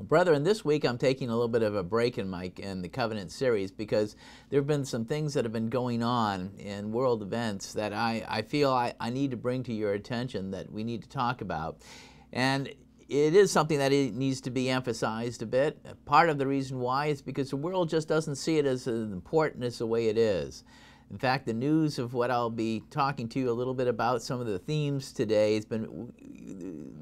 Brethren, this week I'm taking a little bit of a break in the Covenant series because there have been some things that have been going on in world events that I feel I need to bring to your attention, that we need to talk about. And it is something that it needs to be emphasized a bit. Part of the reason why is because the world just doesn't see it as important as the way it is. In fact, the news of what I'll be talking to you a little bit about, some of the themes today, has been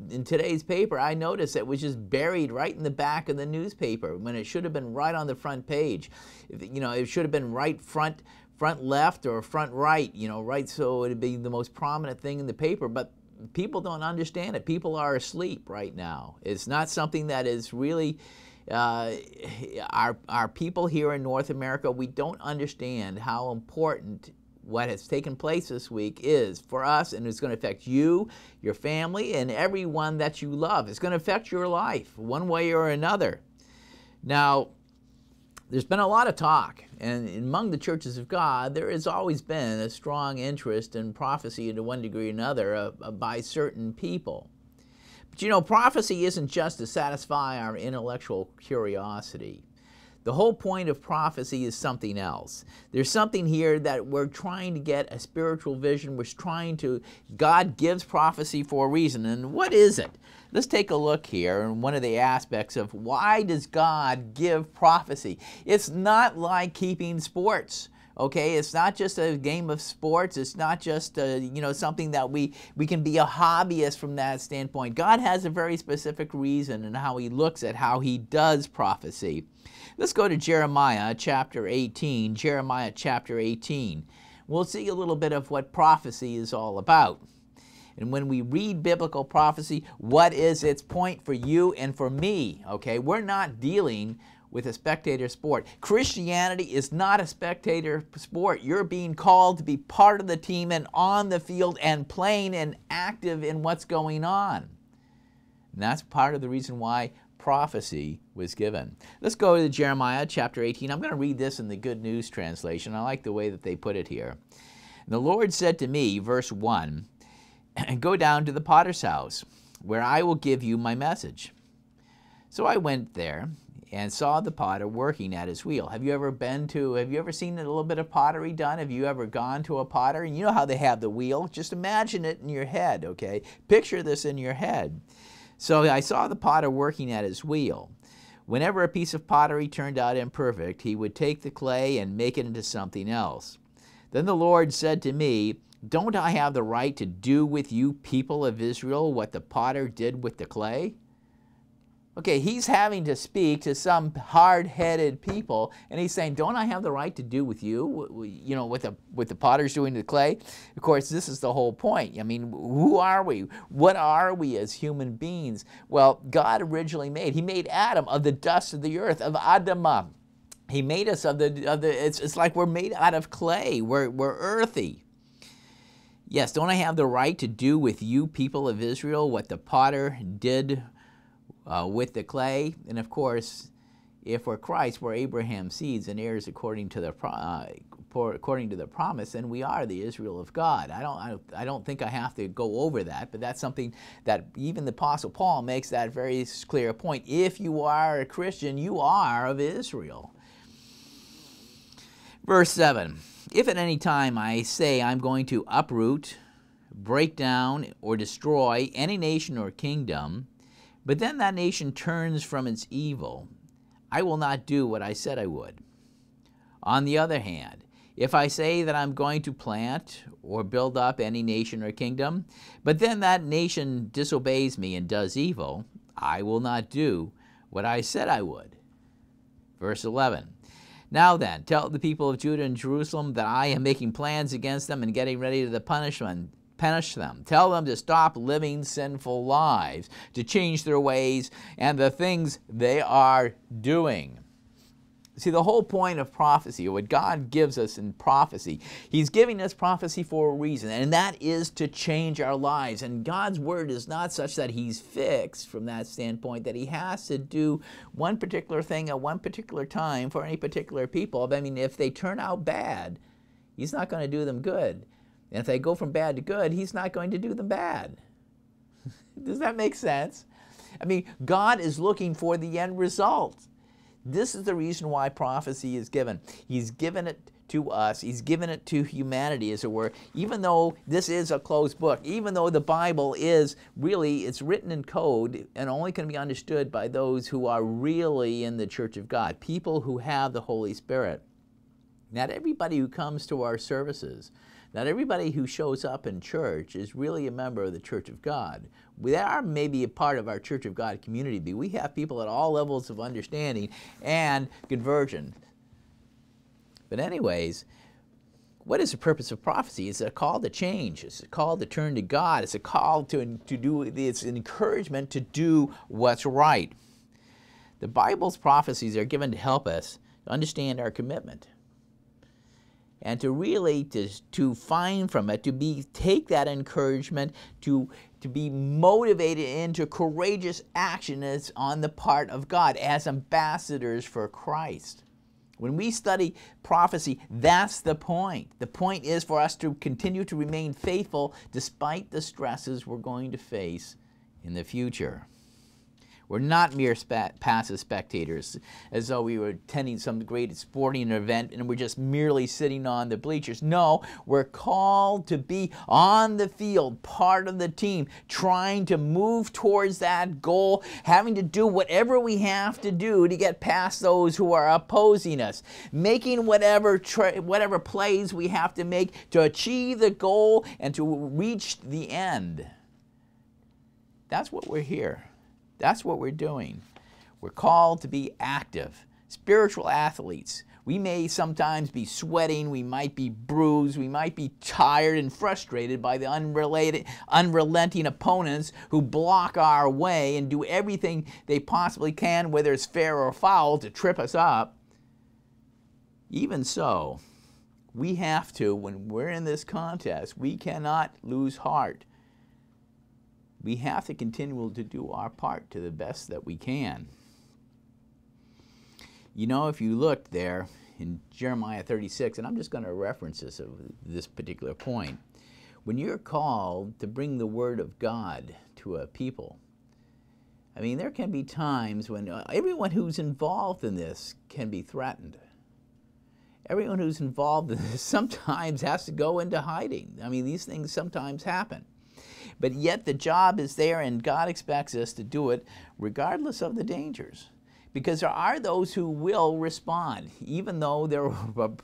in today's paper. I noticed it was just buried right in the back of the newspaper when it should have been right on the front page. You know, it should have been right front left or front right, you know, right, so it'd be the most prominent thing in the paper. But people don't understand it. People are asleep right now. It's not something that is really our people here in North America. We don't understand how important what has taken place this week is for us, and it's going to affect you, your family, and everyone that you love. It's going to affect your life one way or another. Now, there's been a lot of talk, and among the churches of God, there has always been a strong interest in prophecy to one degree or another by certain people. But you know, prophecy isn't just to satisfy our intellectual curiosity. The whole point of prophecy is something else. There's something here that we're trying to get a spiritual vision. God gives prophecy for a reason. And what is it? Let's take a look here in one of the aspects of why does God give prophecy. It's not like keeping sports. Okay, it's not just a game of sports. It's not just you know, something that we can be a hobbyist from that standpoint. God has a very specific reason in how He looks at how He does prophecy. Let's go to Jeremiah chapter 18. Jeremiah chapter 18. We'll see a little bit of what prophecy is all about. And when we read biblical prophecy, what is its point for you and for me? Okay, we're not dealing with a spectator sport. Christianity is not a spectator sport. You're being called to be part of the team and on the field and playing and active in what's going on. And that's part of the reason why prophecy was given. Let's go to Jeremiah chapter 18. I'm going to read this in the Good News translation. I like the way that they put it here. And the Lord said to me, verse 1, "Go down to the potter's house, where I will give you my message." So I went there and saw the potter working at his wheel. Have you ever seen a little bit of pottery done? Have you ever gone to a potter? And you know how they have the wheel? Just imagine it in your head, okay? Picture this in your head. So I saw the potter working at his wheel. Whenever a piece of pottery turned out imperfect, he would take the clay and make it into something else. Then the Lord said to me, "Don't I have the right to do with you people of Israel what the potter did with the clay?" Okay, he's having to speak to some hard-headed people, and he's saying, don't I have the right to do with you, you know, with the potter's doing to the clay? Of course, this is the whole point. I mean, who are we? What are we as human beings? Well, God originally He made Adam of the dust of the earth, of Adamah. He made us it's like we're made out of clay. We're earthy. Yes, don't I have the right to do with you people of Israel what the potter did with the clay? And of course, if we're Christ, we're Abraham's seeds and heirs according to the promise, and we are the Israel of God. I don't think I have to go over that, but that's something that even the Apostle Paul makes that very clear point. If you are a Christian, you are of Israel. Verse 7, "If at any time I say I'm going to uproot, break down, or destroy any nation or kingdom, but then that nation turns from its evil, I will not do what I said I would. On the other hand, if I say that I'm going to plant or build up any nation or kingdom, but then that nation disobeys me and does evil, I will not do what I said I would." Verse 11, "Now then, tell the people of Judah and Jerusalem that I am making plans against them and getting ready to punish them. Tell them to stop living sinful lives, to change their ways and the things they are doing." See, the whole point of prophecy, or what God gives us in prophecy, He's giving us prophecy for a reason, and that is to change our lives. And God's Word is not such that He's fixed from that standpoint, that He has to do one particular thing at one particular time for any particular people. I mean, if they turn out bad, He's not going to do them good. And if they go from bad to good, He's not going to do them bad. Does that make sense? I mean, God is looking for the end result. This is the reason why prophecy is given. He's given it to us. He's given it to humanity, as it were, even though this is a closed book, even though the Bible is really, it's written in code and only can be understood by those who are really in the Church of God, people who have the Holy Spirit. Not everybody who comes to our services, not everybody who shows up in church is really a member of the Church of God. They are maybe a part of our Church of God community, but we have people at all levels of understanding and conversion. But anyways, what is the purpose of prophecy? It's a call to change. It's a call to turn to God. It's a call to do, it's an encouragement to do what's right. The Bible's prophecies are given to help us to understand our commitment and to really to find from it, take that encouragement, to be motivated into courageous action on the part of God as ambassadors for Christ. When we study prophecy, that's the point. The point is for us to continue to remain faithful despite the stresses we're going to face in the future. We're not mere passive spectators, as though we were attending some great sporting event and we're just merely sitting on the bleachers. No, we're called to be on the field, part of the team, trying to move towards that goal, having to do whatever we have to do to get past those who are opposing us, making whatever plays we have to make to achieve the goal and to reach the end. That's what we're here. That's what we're doing. We're called to be active, spiritual athletes. We may sometimes be sweating, we might be bruised, we might be tired and frustrated by the unrelenting opponents who block our way and do everything they possibly can, whether it's fair or foul, to trip us up. Even so, we have to, when we're in this contest, we cannot lose heart. We have to continue to do our part to the best that we can. You know, if you look there in Jeremiah 36, and I'm just going to reference this particular point, when you're called to bring the word of God to a people, I mean, there can be times when everyone who's involved in this can be threatened. Everyone who's involved in this sometimes has to go into hiding. I mean, these things sometimes happen. But yet the job is there, and God expects us to do it regardless of the dangers. Because there are those who will respond, even though there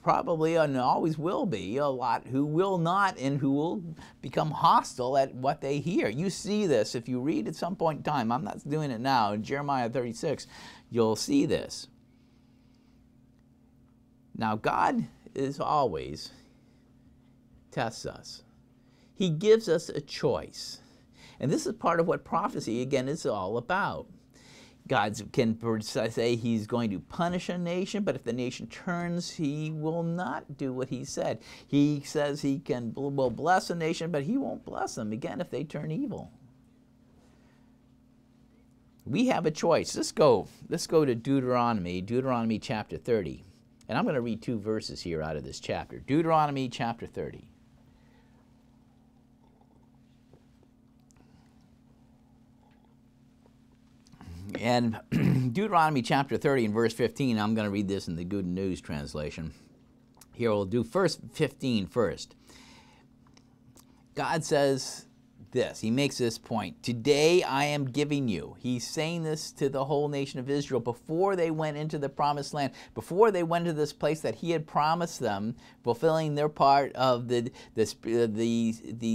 probably and always will be a lot who will not and who will become hostile at what they hear. You see this if you read at some point in time. I'm not doing it now. In Jeremiah 36, you'll see this. Now, God is always tests us. He gives us a choice. And this is part of what prophecy, again, is all about. God can say he's going to punish a nation, but if the nation turns, he will not do what he said. He says he will bless a nation, but he won't bless them, again, if they turn evil. We have a choice. Let's go to Deuteronomy chapter 30. And I'm going to read 2 verses here out of this chapter. Deuteronomy chapter 30. And Deuteronomy chapter 30 and verse 15, I'm going to read this in the Good News translation. Here we'll do 15 first. God says this, he makes this point, today I am giving you. He's saying this to the whole nation of Israel before they went into the promised land, before they went to this place that he had promised them, fulfilling their part of the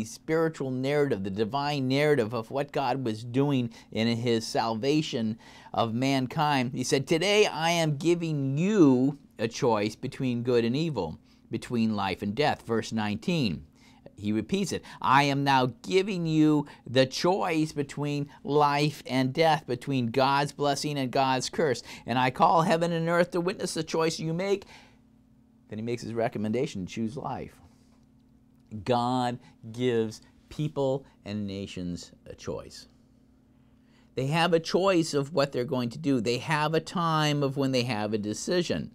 spiritual narrative, the divine narrative of what God was doing in his salvation of mankind. He said, today I am giving you a choice between good and evil, between life and death. Verse 19. He repeats it. I am now giving you the choice between life and death, between God's blessing and God's curse. And I call heaven and earth to witness the choice you make. Then he makes his recommendation, choose life. God gives people and nations a choice. They have a choice of what they're going to do. They have a time of when they have a decision.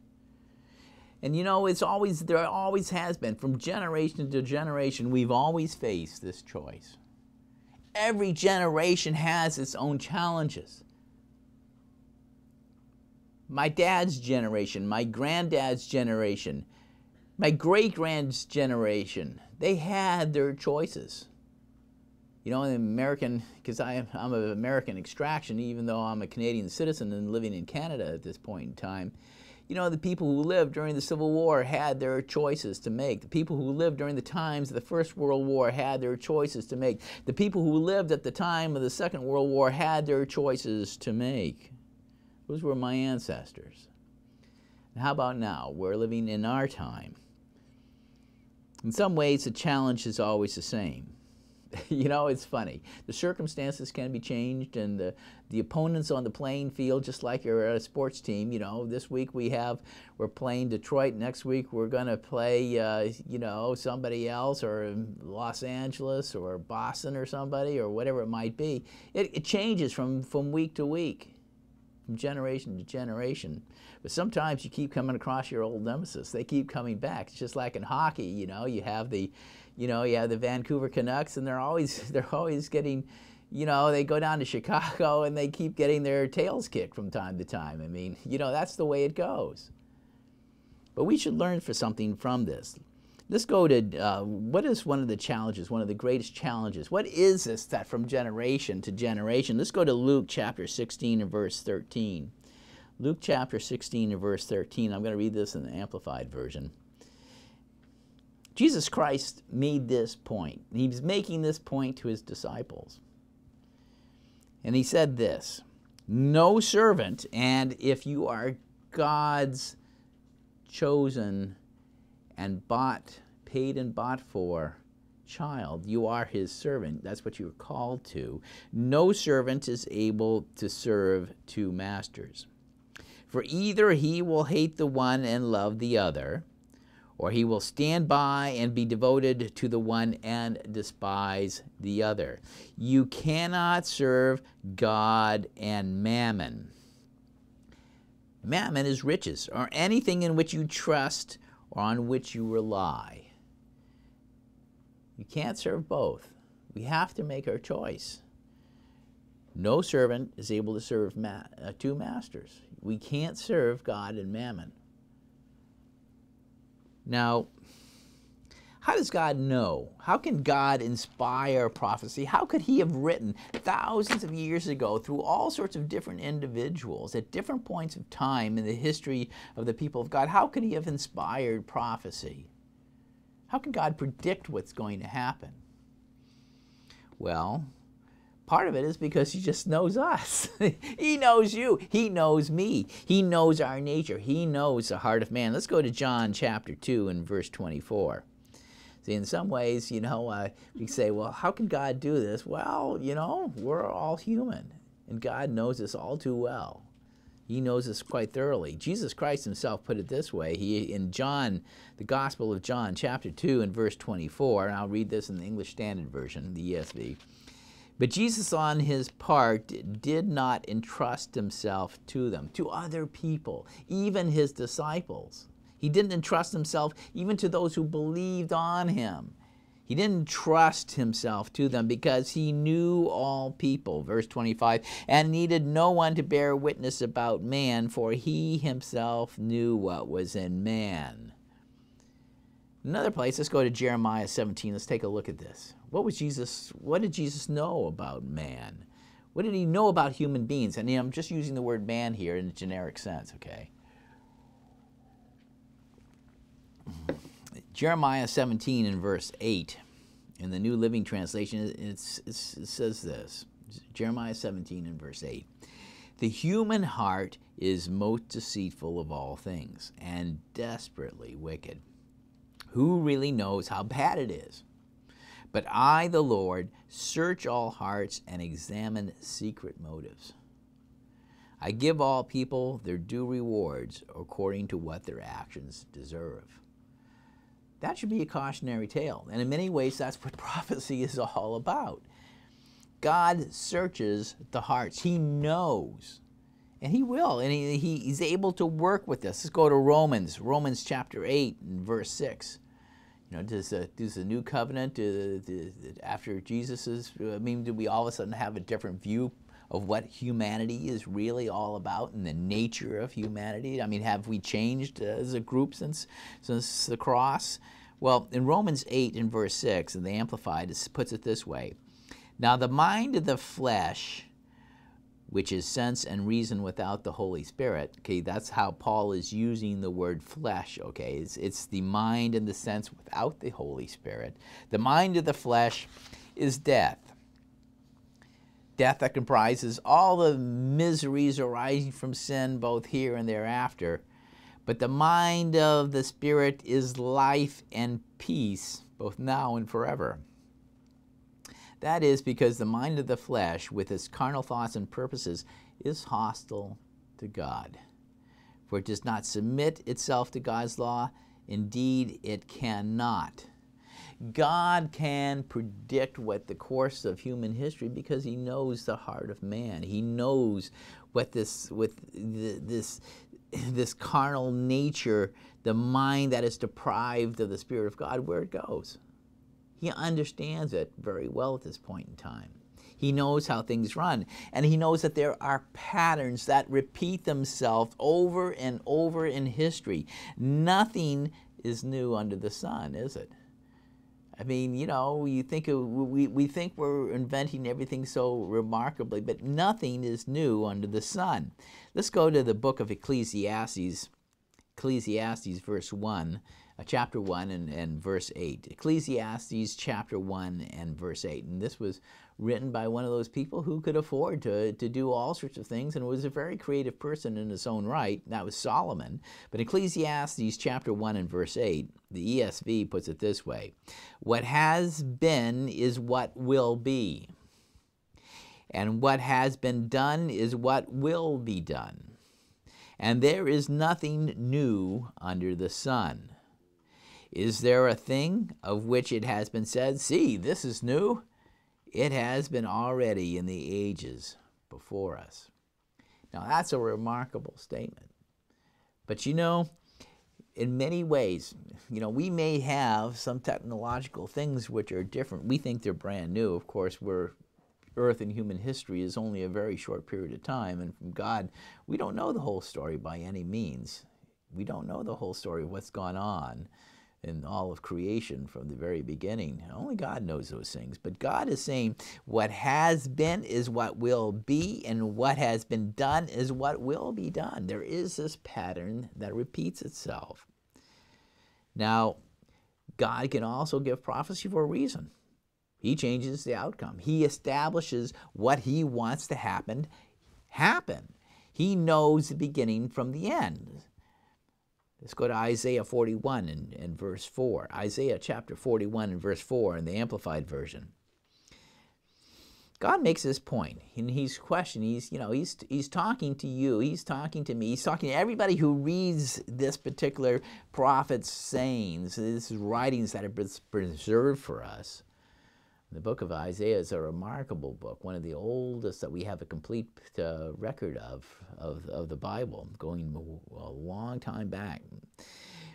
And you know, there always has been, from generation to generation, we've always faced this choice. Every generation has its own challenges. My dad's generation, my granddad's generation, my great-grand's generation, they had their choices. You know, in American, because I'm of American extraction, even though I'm a Canadian citizen and living in Canada at this point in time, you know, the people who lived during the Civil War had their choices to make. The people who lived during the times of the First World War had their choices to make. The people who lived at the time of the Second World War had their choices to make. Those were my ancestors. And how about now? We're living in our time. In some ways, the challenge is always the same. You know, it's funny. The circumstances can be changed, and the opponents on the playing field, just like you're at a sports team. You know, this week we're playing Detroit. Next week we're going to play, you know, somebody else, or Los Angeles or Boston or somebody, or whatever it might be. It changes from week to week, from generation to generation. But sometimes you keep coming across your old nemesis. They keep coming back. It's just like in hockey. You know, you have the Vancouver Canucks, and they're always getting, you know, they go down to Chicago and they keep getting their tails kicked from time to time. I mean, you know, that's the way it goes. But we should learn something from this. Let's go to what is one of the challenges, one of the greatest challenges? What is this that from generation to generation? Let's go to Luke chapter 16 and verse 13. Luke chapter 16 and verse 13. I'm going to read this in the Amplified Version. Jesus Christ made this point. He was making this point to his disciples. And he said this, "No servant, and if you are God's chosen and paid and bought for child, you are his servant." That's what you were called to. "No servant is able to serve two masters. For either he will hate the one and love the other, or he will stand by and be devoted to the one and despise the other. You cannot serve God and mammon." Mammon is riches, or anything in which you trust or on which you rely. You can't serve both. We have to make our choice. No servant is able to serve two masters. We can't serve God and mammon. Now, how does God know? How can God inspire prophecy? How could he have written thousands of years ago through all sorts of different individuals at different points of time in the history of the people of God? How could he have inspired prophecy? How can God predict what's going to happen? Well, part of it is because he just knows us. He knows you. He knows me. He knows our nature. He knows the heart of man. Let's go to John chapter 2 and verse 24. See, in some ways, you know, we say, well, how can God do this? Well, you know, we're all human, and God knows us all too well. He knows us quite thoroughly. Jesus Christ himself put it this way. In John, the Gospel of John, chapter 2 and verse 24, and I'll read this in the English Standard Version, the ESV. "But Jesus on his part did not entrust himself to them," to other people, even his disciples. He didn't entrust himself even to those who believed on him. He didn't trust himself to them because he knew all people. Verse 25, "and needed no one to bear witness about man, for he himself knew what was in man." Another place, let's go to Jeremiah 17. Let's take a look at this. What did Jesus know about man? What did he know about human beings? And I'm just using the word man here in a generic sense, okay? Jeremiah 17 and verse 8, in the New Living Translation, it says this. Jeremiah 17 and verse 8. "The human heart is most deceitful of all things and desperately wicked. Who really knows how bad it is? But I, the Lord, search all hearts and examine secret motives. I give all people their due rewards according to what their actions deserve." That should be a cautionary tale. And in many ways, that's what prophecy is all about. God searches the hearts. He knows. And he will. And he's able to work with us. Let's go to Romans chapter 8 and verse 6. Does the new covenant, after Jesus' do we all of a sudden have a different view of what humanity is really all about and the nature of humanity? Have we changed as a group since the cross? Well, in Romans 8 and verse 6, and the Amplified puts it this way: now the mind of the flesh, which is sense and reason without the Holy Spirit. Okay, that's how Paul is using the word flesh, okay? It's the mind and the sense without the Holy Spirit. The mind of the flesh is death. Death that comprises all the miseries arising from sin, both here and thereafter. But the mind of the Spirit is life and peace, both now and forever. That is because the mind of the flesh, with its carnal thoughts and purposes, is hostile to God. For it does not submit itself to God's law. Indeed, it cannot. God can predict what the course of human history, because he knows the heart of man. He knows what this carnal nature, the mind that is deprived of the Spirit of God, where it goes. He understands it very well at this point in time. He knows how things run, and he knows that there are patterns that repeat themselves over and over in history. Nothing is new under the sun, is it? You think we think we're inventing everything so remarkably, but nothing is new under the sun. Let's go to the book of Ecclesiastes, verse 1. Chapter 1 and verse 8. Ecclesiastes chapter 1 and verse 8. And this was written by one of those people who could afford to do all sorts of things and was a very creative person in his own right. That was Solomon. But Ecclesiastes chapter 1 and verse 8, the ESV puts it this way: what has been is what will be, and what has been done is what will be done. And there is nothing new under the sun. Is there a thing of which it has been said, see, this is new? It has been already in the ages before us. Now that's a remarkable statement. But in many ways, we may have some technological things which are different. We think they're brand new. Of course, Earth and human history is only a very short period of time, and from God, we don't know the whole story by any means. We don't know the whole story of what's gone on in all of creation from the very beginning. Only God knows those things. But God is saying what has been is what will be, and what has been done is what will be done. There is this pattern that repeats itself. Now, God can also give prophecy for a reason. He changes the outcome. He establishes what he wants to happen. He knows the beginning from the end. Let's go to Isaiah 41 and verse 4. Isaiah chapter 41 and verse 4 in the Amplified Version. God makes this point, and he's questioning. He's talking to you. He's talking to me. He's talking to everybody who reads this particular prophet's sayings, these writings that have been preserved for us. The book of Isaiah is a remarkable book, one of the oldest that we have a complete record of the Bible, going a long time back.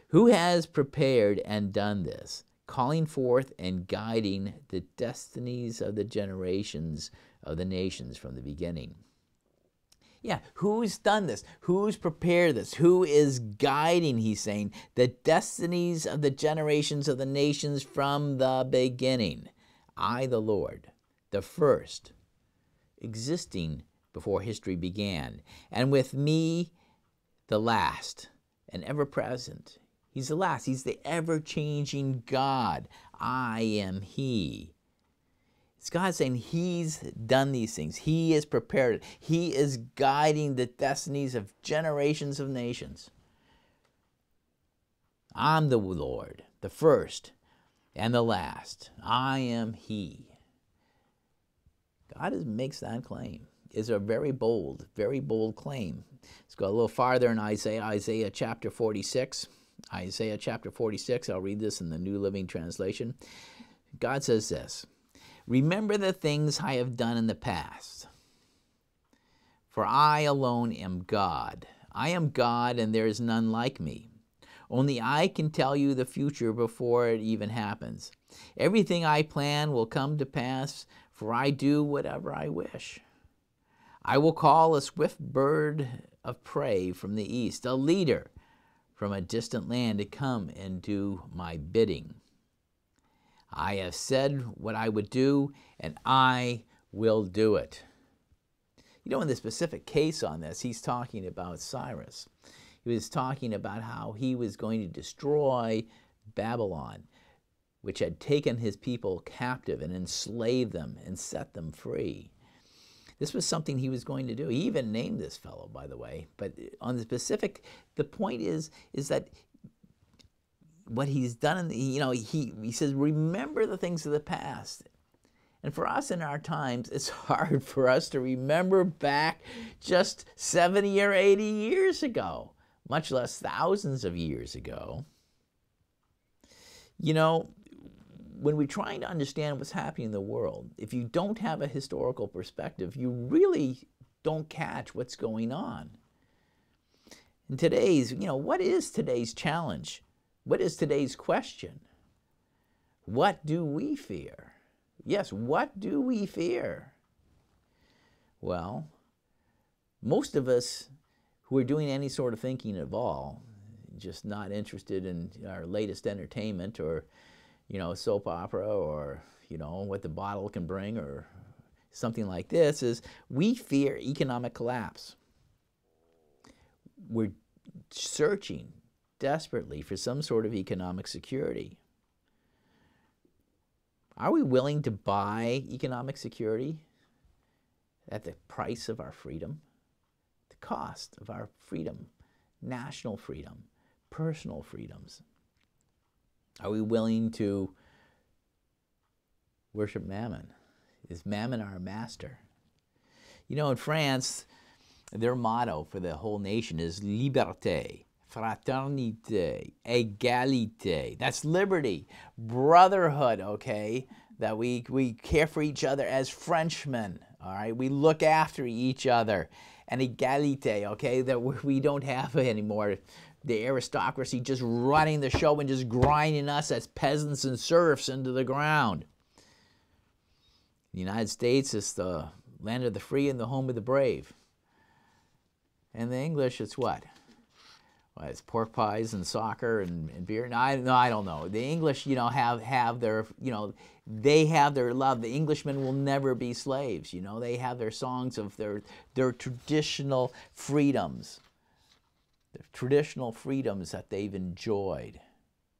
Who has prepared and done this, calling forth and guiding the destinies of the generations of the nations from the beginning? Yeah, who's done this? Who's prepared this? Who is guiding, he's saying, the destinies of the generations of the nations from the beginning? I, the Lord, the first, existing before history began, and with me, the last, and ever present. He's the last. He's the ever-changing God. I am He. It's God saying He's done these things. He is prepared. He is guiding the destinies of generations of nations. I'm the Lord, the first and the last. I am He. God makes that claim. It's a very bold claim. Let's go a little farther in Isaiah chapter 46. Isaiah chapter 46, I'll read this in the New Living Translation. God says this: remember the things I have done in the past, for I alone am God. I am God, and there is none like me. Only I can tell you the future before it even happens. Everything I plan will come to pass, for I do whatever I wish. I will call a swift bird of prey from the east, a leader from a distant land to come and do my bidding. I have said what I would do, and I will do it. You know, in the specific case on this, he's talking about Cyrus. He was talking about how he was going to destroy Babylon, which had taken his people captive and enslaved them and set them free. This was something he was going to do. He even named this fellow, by the way. But on the specific, the point is that what he's done, he says, remember the things of the past. And for us in our times, it's hard for us to remember back just 70 or 80 years ago, much less thousands of years ago. You know, when we're trying to understand what's happening in the world, if you don't have a historical perspective, you really don't catch what's going on. And today's, what is today's challenge? What is today's question? What do we fear? Yes, what do we fear? Well, most of us who are doing any sort of thinking at all, just not interested in our latest entertainment or soap opera or, what the bottle can bring or something like this, is we fear economic collapse. We're searching desperately for some sort of economic security. Are we willing to buy economic security at the price of our freedom? The cost of our freedom, national freedom, personal freedoms. Are we willing to worship Mammon? Is Mammon our master? In France, their motto for the whole nation is liberté, fraternité, égalité. That's liberty, brotherhood, okay? That we care for each other as Frenchmen, all right? We look after each other. And égalité, okay? That we don't have anymore the aristocracy just running the show and just grinding us as peasants and serfs into the ground. The United States is the land of the free and the home of the brave. And the English, it's what? Well, it's pork pies and soccer and beer. No, I don't know. The English, have their, they have their love. The Englishmen will never be slaves. They have their songs of their traditional freedoms. The traditional freedoms that they've enjoyed,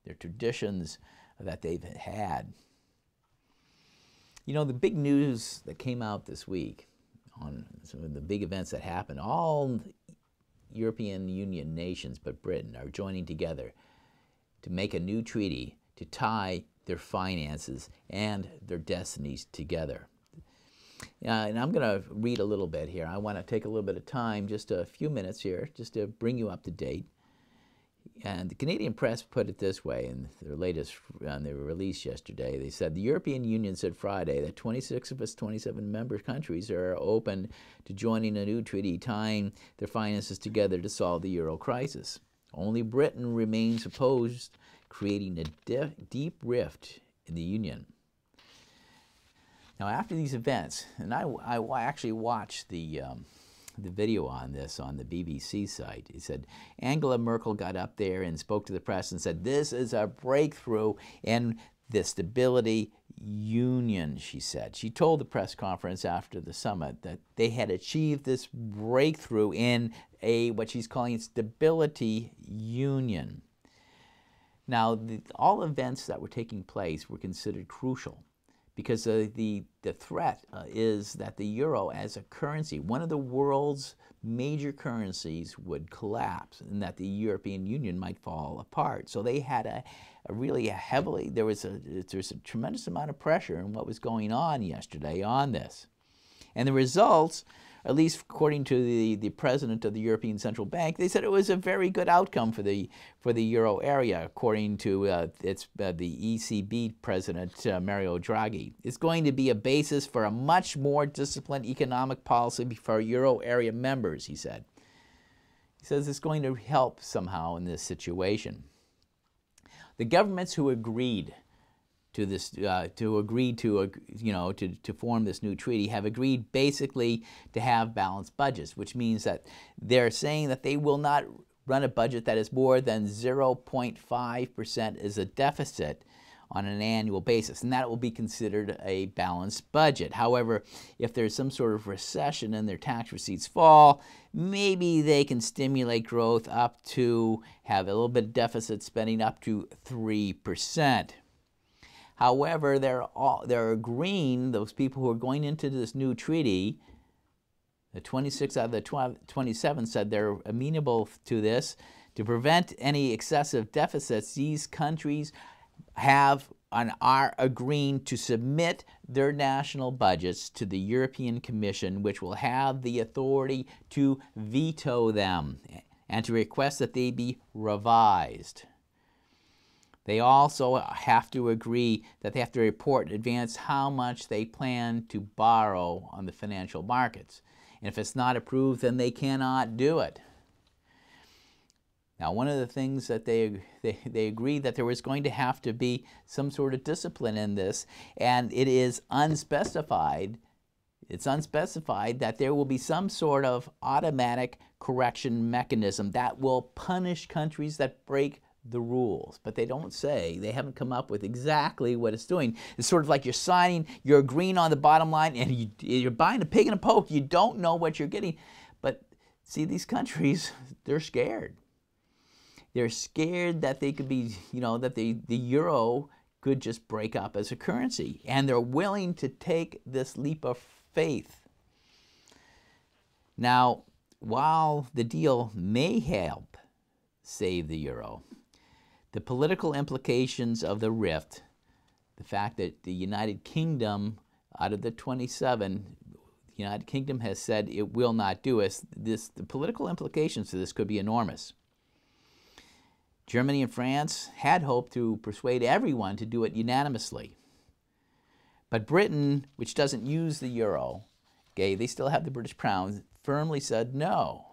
their traditions that they've had. The big news that came out this week on some of the big events that happened, all European Union nations but Britain are joining together to make a new treaty to tie their finances and their destinies together. And I'm going to read a little bit here. I want to take a little bit of time, just a few minutes here, just to bring you up to date. And the Canadian press put it this way in their latest, on their release yesterday. They said, the European Union said Friday that 26 of its 27 member countries are open to joining a new treaty tying their finances together to solve the euro crisis. Only Britain remains opposed, creating a deep rift in the Union. Now, after these events, and I actually watched the video on this on the BBC site. He said, Angela Merkel got up there and spoke to the press and said, this is a breakthrough in the stability union, she said. She told the press conference after the summit that they had achieved this breakthrough in what she's calling stability union. Now, all events that were taking place were considered crucial, because the threat is that the euro as a currency, one of the world's major currencies, would collapse and that the European Union might fall apart. So they had there was a tremendous amount of pressure in what was going on yesterday on this. And the results, at least according to the president of the European Central Bank, they said it was a very good outcome for the euro area, according to the ECB president, Mario Draghi. It's going to be a basis for a much more disciplined economic policy for euro area members, he said. He says it's going to help somehow in this situation. The governments who agreed to this, to form this new treaty, have agreed basically to have balanced budgets, which means that they're saying that they will not run a budget that is more than 0.5% as a deficit on an annual basis, and that will be considered a balanced budget. However, if there's some sort of recession and their tax receipts fall, maybe they can stimulate growth up to have a little bit of deficit spending up to 3%. However, they're agreeing, those people who are going into this new treaty, the 26 out of the 27 said they're amenable to this. To prevent any excessive deficits, these countries have and are agreeing to submit their national budgets to the European Commission, which will have the authority to veto them and to request that they be revised. They also have to agree that they have to report in advance how much they plan to borrow on the financial markets. And if it's not approved, then they cannot do it. Now, one of the things that they agreed that there was going to have to be some sort of discipline in this, and it is unspecified. It's unspecified that there will be some sort of automatic correction mechanism that will punish countries that break the rules, but they don't say, they haven't come up with exactly what it's doing. It's sort of like you're agreeing on the bottom line, and you're buying a pig in a poke. You don't know what you're getting. But see, these countries, they're scared. They're scared that they could be, that the euro could just break up as a currency, and they're willing to take this leap of faith. Now, while the deal may help save the euro, the political implications of the rift, the fact that the United Kingdom, out of the 27, the United Kingdom has said it will not do it, the political implications of this could be enormous. Germany and France had hoped to persuade everyone to do it unanimously. But Britain, which doesn't use the euro, they still have the British pound, firmly said no,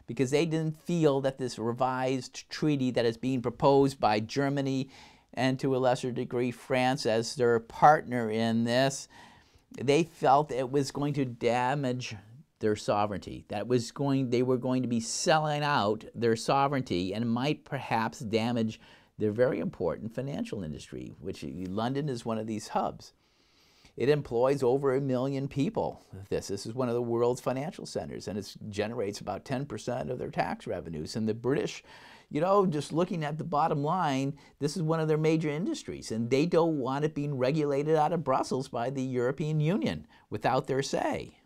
because they didn't feel that this revised treaty that is being proposed by Germany and to a lesser degree France as their partner in this, they felt it was going to damage their sovereignty. They were going to be selling out their sovereignty and might perhaps damage their very important financial industry, which London is one of these hubs. It employs over 1 million people. This is one of the world's financial centers, and it generates about 10% of their tax revenues. And the British, just looking at the bottom line, this is one of their major industries, and they don't want it being regulated out of Brussels by the European Union without their say.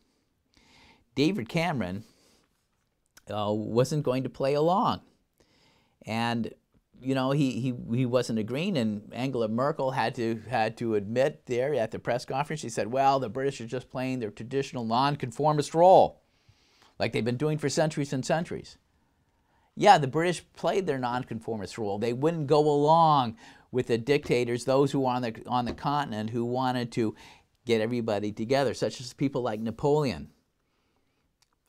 David Cameron wasn't going to play along, and he wasn't agreeing, and Angela Merkel had to admit there at the press conference, she said, well, the British are just playing their traditional nonconformist role, like they've been doing for centuries and centuries. Yeah, the British played their nonconformist role. They wouldn't go along with the dictators, those who were on the continent who wanted to get everybody together, such as people like Napoleon.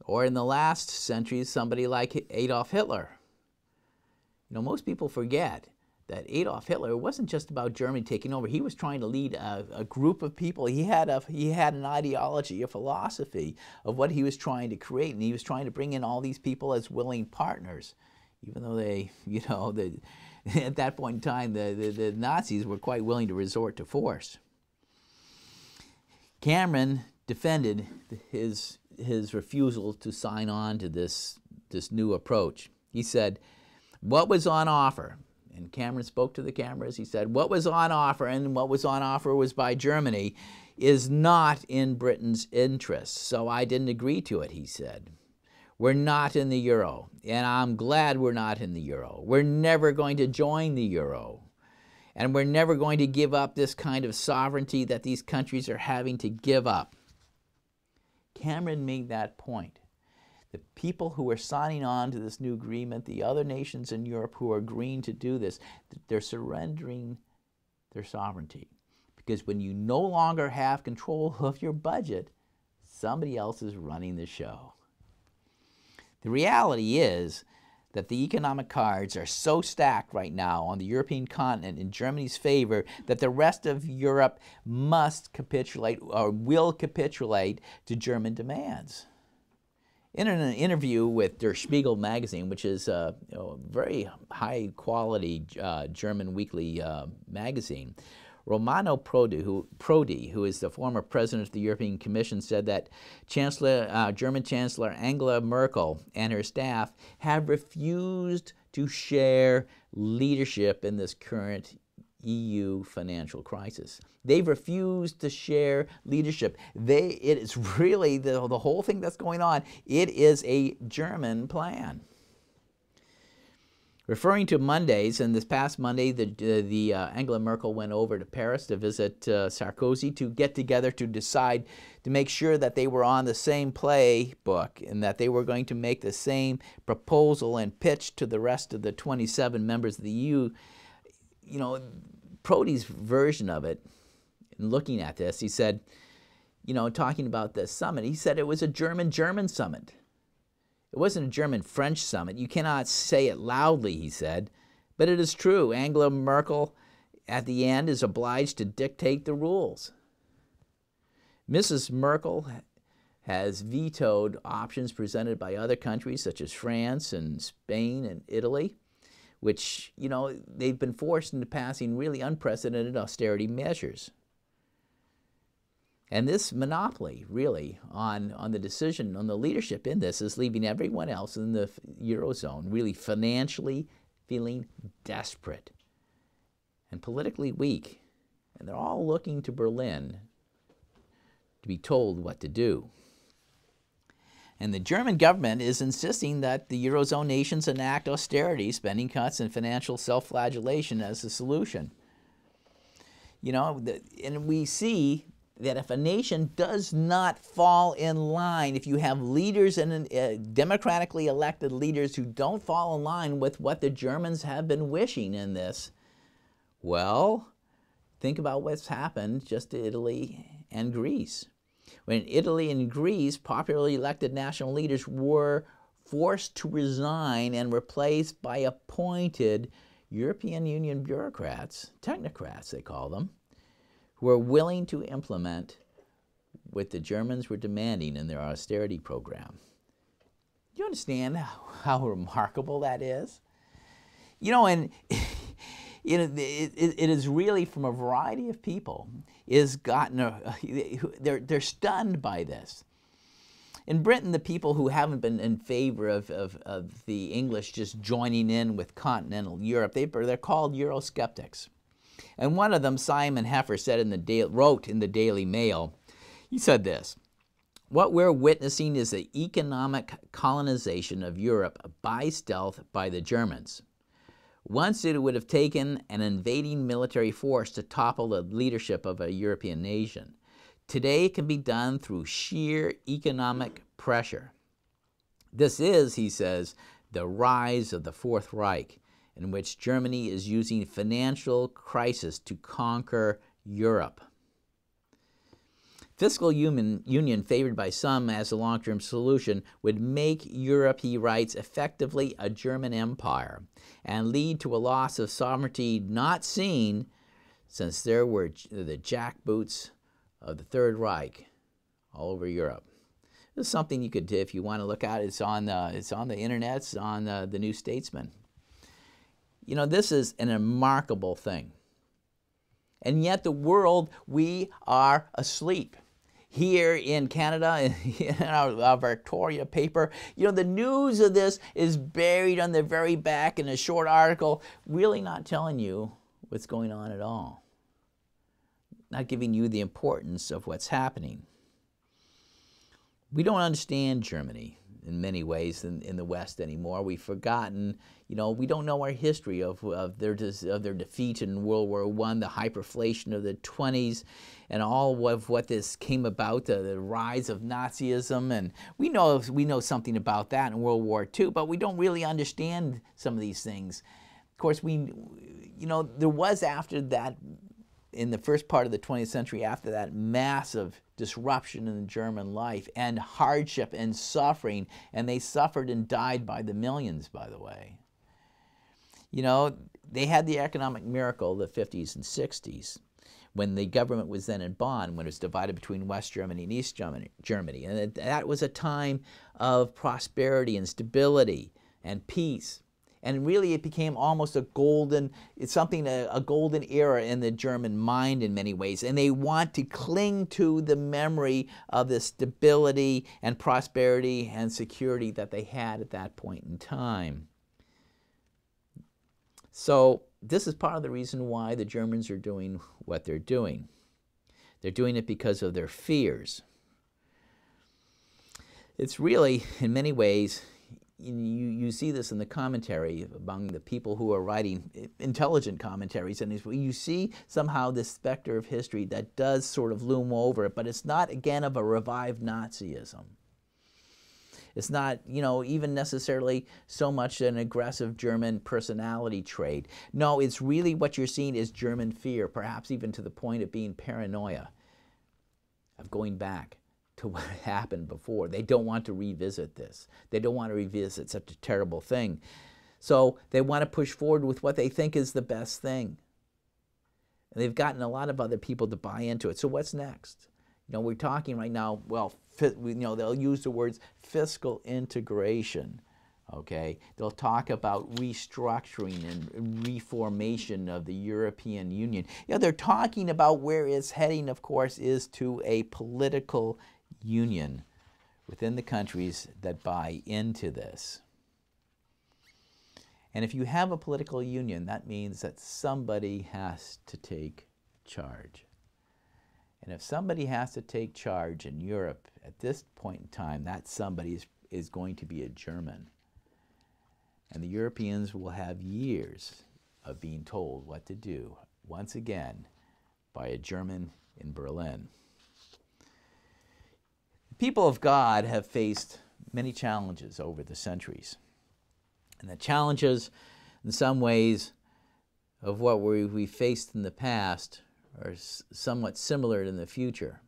Or in the last century, somebody like Adolf Hitler. Most people forget that Adolf Hitler wasn't just about Germany taking over. He was trying to lead a group of people. He had an ideology, a philosophy of what he was trying to create, and he was trying to bring in all these people as willing partners, even though at that point in time, the Nazis were quite willing to resort to force. Cameron defended his refusal to sign on to this new approach. He said, what was on offer? And Cameron spoke to the cameras. He said, what was on offer, and what was on offer was by Germany, is not in Britain's interests. So I didn't agree to it, he said. We're not in the euro, and I'm glad we're not in the euro. We're never going to join the euro. And we're never going to give up this kind of sovereignty that these countries are having to give up. Cameron made that point. The people who are signing on to this new agreement, the other nations in Europe who are agreeing to do this, they're surrendering their sovereignty. Because when you no longer have control of your budget, somebody else is running the show. The reality is that the economic cards are so stacked right now on the European continent in Germany's favor that the rest of Europe must capitulate or will capitulate to German demands. In an interview with Der Spiegel magazine, which is a very high-quality German weekly magazine, Romano Prodi, who is the former president of the European Commission, said that German Chancellor Angela Merkel and her staff have refused to share leadership in this current EU financial crisis. They've refused to share leadership. It is really the whole thing that's going on. It is a German plan. Referring to Mondays, and this past Monday, Angela Merkel went over to Paris to visit Sarkozy to get together to decide to make sure that they were on the same playbook and that they were going to make the same proposal and pitch to the rest of the 27 members of the EU. You know, Prodi's version of it, in looking at this, he said, you know, talking about this summit, he said it was a German-German summit. It wasn't a German-French summit. You cannot say it loudly, he said, but it is true. Angela Merkel, at the end, is obliged to dictate the rules. Mrs. Merkel has vetoed options presented by other countries such as France and Spain and Italy, which, you know, they've been forced into passing really unprecedented austerity measures. And this monopoly, really, on the decision, on the leadership in this, is leaving everyone else in the Eurozone really financially feeling desperate and politically weak. And they're all looking to Berlin to be told what to do. And the German government is insisting that the Eurozone nations enact austerity, spending cuts, and financial self-flagellation as a solution. You know, and we see that if a nation does not fall in line, if you have leaders and democratically elected leaders who don't fall in line with what the Germans have been wishing in this, well, think about what's happened just to Italy and Greece. When Italy and Greece, popularly elected national leaders were forced to resign and replaced by appointed European Union bureaucrats, technocrats they call them, who are willing to implement what the Germans were demanding in their austerity program. Do you understand how remarkable that is? You know, and it is really from a variety of people they're stunned by this. In Britain, the people who haven't been in favor of the English just joining in with continental Europe, they're called Eurosceptics. And one of them, Simon Heffer, wrote in the Daily Mail, he said this: "What we're witnessing is the economic colonization of Europe by stealth by the Germans. Once it would have taken an invading military force to topple the leadership of a European nation. Today it can be done through sheer economic pressure. This is," he says, "the rise of the Fourth Reich, in which Germany is using financial crisis to conquer Europe." Fiscal union favored by some as a long-term solution would make Europe, he writes, effectively a German empire and lead to a loss of sovereignty not seen since there were the jackboots of the Third Reich all over Europe. This is something you could, if you want to look at it, it's on the internet, it's on the New Statesman. You know, this is an remarkable thing. And yet the world, we are asleep. Here in Canada, in our Victoria paper, you know, the news of this is buried on the very back in a short article, really not telling you what's going on at all. Not giving you the importance of what's happening. We don't understand Germany in many ways in the West anymore. We've forgotten, you know, we don't know our history of their defeat in World War I, the hyperinflation of the 20s, and all of what this came about, the rise of Nazism. And we know something about that in World War II, but we don't really understand some of these things. Of course, there was after that in the first part of the 20th century, after that massive disruption in the German life and hardship and suffering, and they suffered and died by the millions, by the way. You know, they had the economic miracle of the 50s and 60s, when the government was then in Bonn, when it was divided between West Germany and East Germany. And that was a time of prosperity and stability and peace. And really it became almost a golden era in the German mind in many ways. And they want to cling to the memory of the stability and prosperity and security that they had at that point in time. So this is part of the reason why the Germans are doing what they're doing. They're doing it because of their fears. It's really, in many ways, you see this in the commentary among the people who are writing intelligent commentaries, and you see somehow this specter of history that does sort of loom over it, but it's not, again, of a revived Nazism. It's not, you know, even necessarily so much an aggressive German personality trait. No, it's really what you're seeing is German fear, perhaps even to the point of being paranoia, of going back to what happened before. They don't want to revisit this. They don't want to revisit such a terrible thing. So they want to push forward with what they think is the best thing. And they've gotten a lot of other people to buy into it. So what's next? You know, we're talking right now, well, you know, they'll use the words fiscal integration, okay? They'll talk about restructuring and reformation of the European Union. You know, they're talking about where it's heading, of course, is to a political union within the countries that buy into this. And if you have a political union, that means that somebody has to take charge. And if somebody has to take charge in Europe at this point in time, that somebody is going to be a German. And the Europeans will have years of being told what to do, once again, by a German in Berlin. The people of God have faced many challenges over the centuries. And the challenges, in some ways, of what we faced in the past are somewhat similar in the future.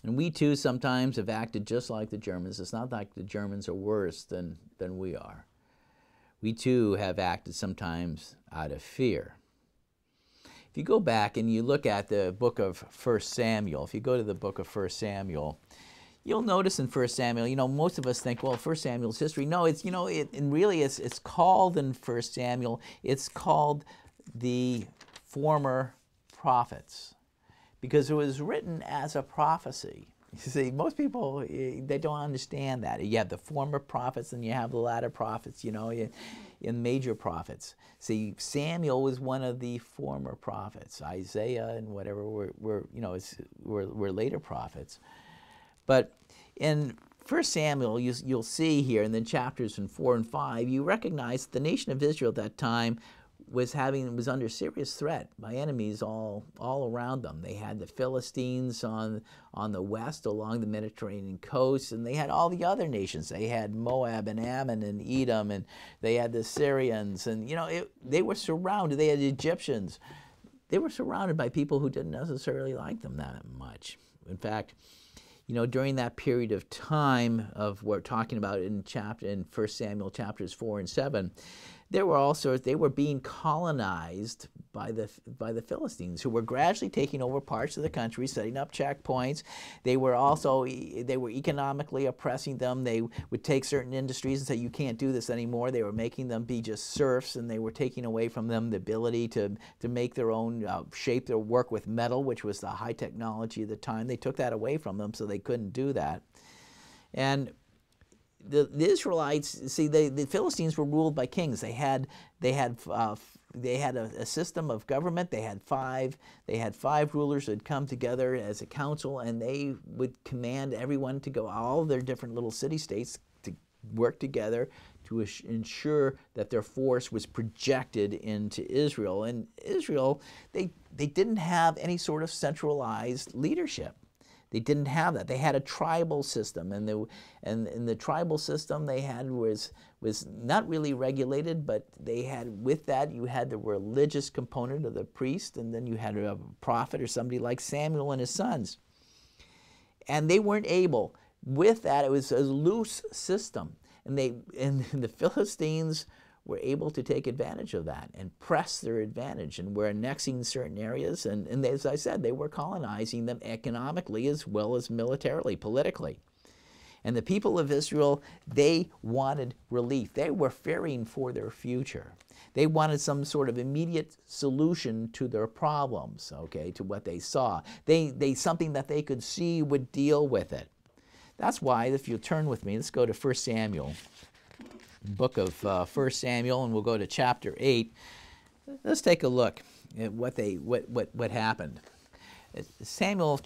And we too sometimes have acted just like the Germans. It's not like the Germans are worse than we are. We too have acted sometimes out of fear. If you go back and you look at the book of 1 Samuel, if you go to the book of 1 Samuel, you'll notice in 1 Samuel, you know, most of us think, well, 1 Samuel's history. No, it's, you know, it's called in 1 Samuel, it's called the former prophets, because it was written as a prophecy. You see, most people, they don't understand that. You have the former prophets and you have the latter prophets, you know, in major prophets. See, Samuel was one of the former prophets. Isaiah and whatever were later prophets. But in 1 Samuel, you'll see here in the chapters in 4 and 5, you recognize the nation of Israel at that time was under serious threat by enemies all around them. They had the Philistines on the west along the Mediterranean coast, and they had all the other nations. They had Moab and Ammon and Edom, and they had the Syrians, and you know, they were surrounded. They had the Egyptians. They were surrounded by people who didn't necessarily like them that much. In fact, you know, during that period of time of what we're talking about in 1 Samuel chapters 4 and 7, they were being colonized by the Philistines, who were gradually taking over parts of the country, setting up checkpoints. They were economically oppressing them. They would take certain industries and say, you can't do this anymore. They were making them be just serfs, and they were taking away from them the ability to make their own, shape their work with metal, which was the high technology of the time. They took that away from them, so they couldn't do that. And the Israelites, see, the Philistines were ruled by kings. They had a system of government. They had five rulers who had come together as a council, and they would command everyone to go, all their different little city-states, to work together to ensure that their force was projected into Israel. And Israel, they didn't have any sort of centralized leadership. They didn't have that. They had a tribal system, and in the tribal system they had was not really regulated, but they had, with that, you had the religious component of the priest, and then you had a prophet or somebody like Samuel and his sons. And they weren't able. With that, it was a loose system, and the Philistines were able to take advantage of that and press their advantage, and were annexing certain areas, and as I said, they were colonizing them economically as well as militarily, politically. And the people of Israel, they wanted relief. They were fearing for their future. They wanted some sort of immediate solution to their problems, okay, to what they saw. Something that they could see would deal with it. That's why, if you turn with me, let's go to 1 Samuel. Book of 1 Samuel, and we'll go to chapter 8. Let's take a look at what happened. 1 Samuel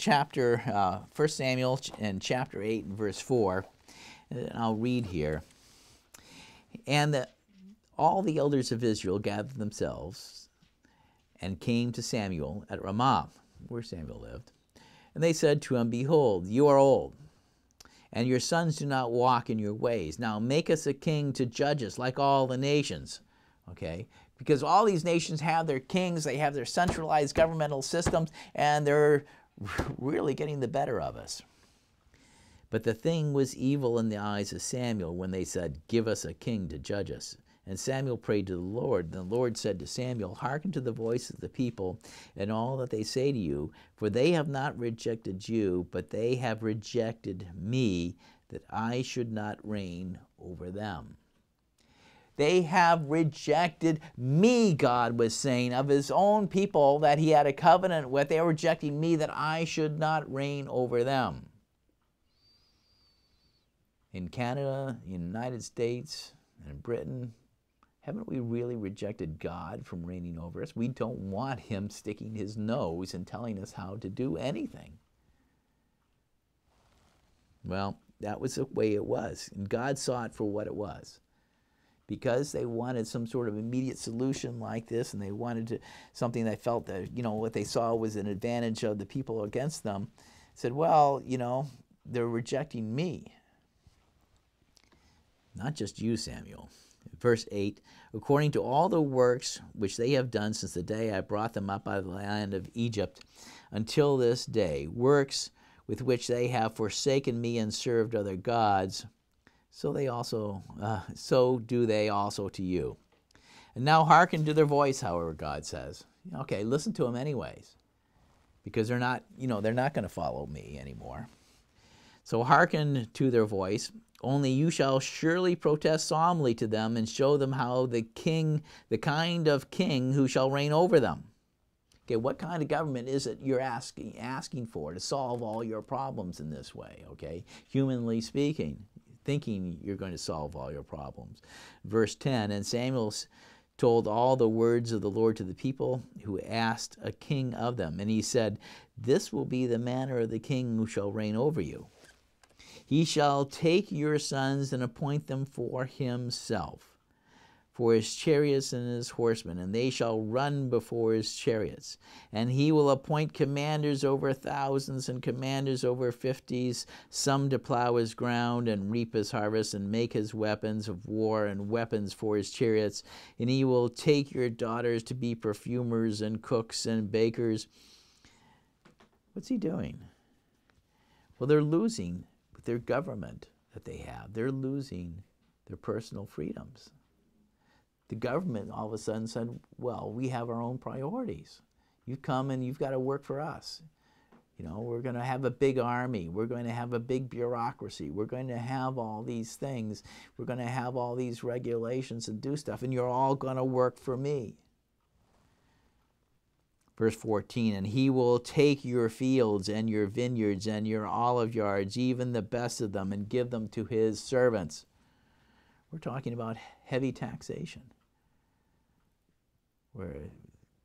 and chapter 8 and verse 4. And I'll read here. And all the elders of Israel gathered themselves and came to Samuel at Ramah, where Samuel lived. And they said to him, Behold, you are old, and your sons do not walk in your ways. Now make us a king to judge us like all the nations. Okay? Because all these nations have their kings, they have their centralized governmental systems, and they're really getting the better of us. But the thing was evil in the eyes of Samuel when they said, Give us a king to judge us. And Samuel prayed to the Lord. The Lord said to Samuel, Hearken to the voice of the people and all that they say to you, for they have not rejected you, but they have rejected me, that I should not reign over them. They have rejected me, God was saying, of his own people that he had a covenant with. They are rejecting me, that I should not reign over them. In Canada, in the United States, and in Britain, haven't we really rejected God from reigning over us? We don't want him sticking his nose and telling us how to do anything. Well, that was the way it was. And God saw it for what it was. Because they wanted some sort of immediate solution like this, and they wanted something they felt that, what they saw was an advantage of the people against them, said, well, they're rejecting me. Not just you, Samuel. Verse 8, according to all the works which they have done since the day I brought them up out of the land of Egypt until this day, works with which they have forsaken me and served other gods, so do they also to you. And now hearken to their voice, however, God says. Okay, listen to them anyways, because they're not going to follow me anymore. So hearken to their voice. Only you shall surely protest solemnly to them and show them how the kind of king who shall reign over them. Okay, what kind of government is it you're asking for to solve all your problems in this way, okay? Humanly speaking, thinking you're going to solve all your problems. Verse 10, and Samuel told all the words of the Lord to the people who asked a king of them. And he said, This will be the manner of the king who shall reign over you. He shall take your sons and appoint them for himself, for his chariots and his horsemen, and they shall run before his chariots. And he will appoint commanders over thousands and commanders over 50s, some to plow his ground and reap his harvest and make his weapons of war and weapons for his chariots. And he will take your daughters to be perfumers and cooks and bakers. What's he doing? Well, they're losing their government that they have. They're losing their personal freedoms. The government all of a sudden said, well, we have our own priorities. You come and you've got to work for us. We're going to have a big army. We're going to have a big bureaucracy. We're going to have all these things. We're going to have all these regulations and do stuff, and you're all going to work for me. Verse 14, and he will take your fields and your vineyards and your olive yards, even the best of them, and give them to his servants. We're talking about heavy taxation, where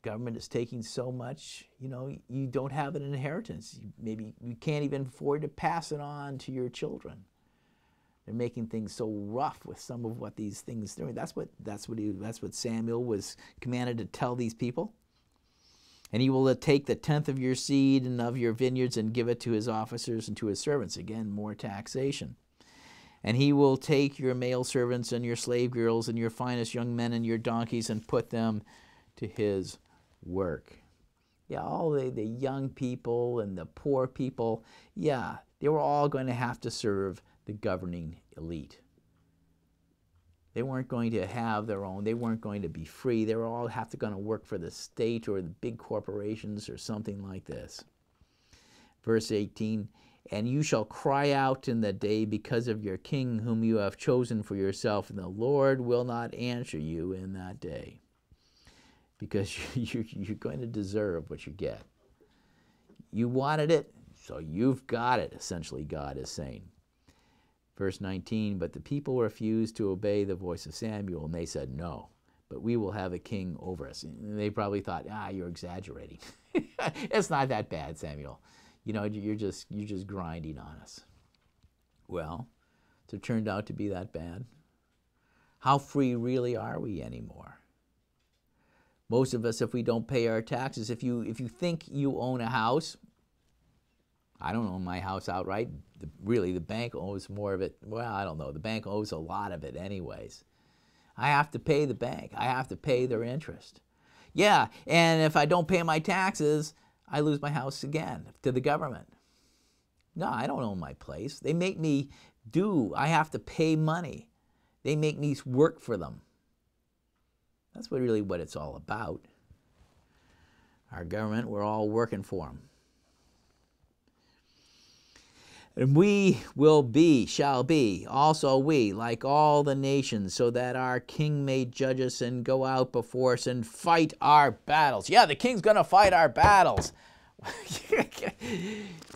government is taking so much, you don't have an inheritance. Maybe you can't even afford to pass it on to your children. They're making things so rough with some of what these things are doing. That's what Samuel was commanded to tell these people. And he will take the 10th of your seed and of your vineyards and give it to his officers and to his servants. Again, more taxation. And he will take your male servants and your slave girls and your finest young men and your donkeys and put them to his work. Yeah, all the young people and the poor people, yeah, they were all going to have to serve the governing elite. They weren't going to have their own. They weren't going to be free. They were all going to work for the state or the big corporations or something like this. Verse 18, and you shall cry out in the day because of your king whom you have chosen for yourself, and the Lord will not answer you in that day. Because you're going to deserve what you get. You wanted it, so you've got it, essentially God is saying. Verse 19, but the people refused to obey the voice of Samuel, and they said, no, but we will have a king over us. And they probably thought, you're exaggerating. It's not that bad, Samuel. You know, you're just grinding on us. Well, it turned out to be that bad. How free really are we anymore? Most of us, if we don't pay our taxes, if you think you own a house, I don't own my house outright. Really, the bank owes more of it. Well, I don't know. The bank owes a lot of it anyways. I have to pay the bank. I have to pay their interest. Yeah, and if I don't pay my taxes, I lose my house again to the government. No, I don't own my place. They make me do. I have to pay money. They make me work for them. That's really what it's all about. Our government, we're all working for them. And we will be, shall be, also we, like all the nations, so that our king may judge us and go out before us and fight our battles. Yeah, the king's going to fight our battles. Do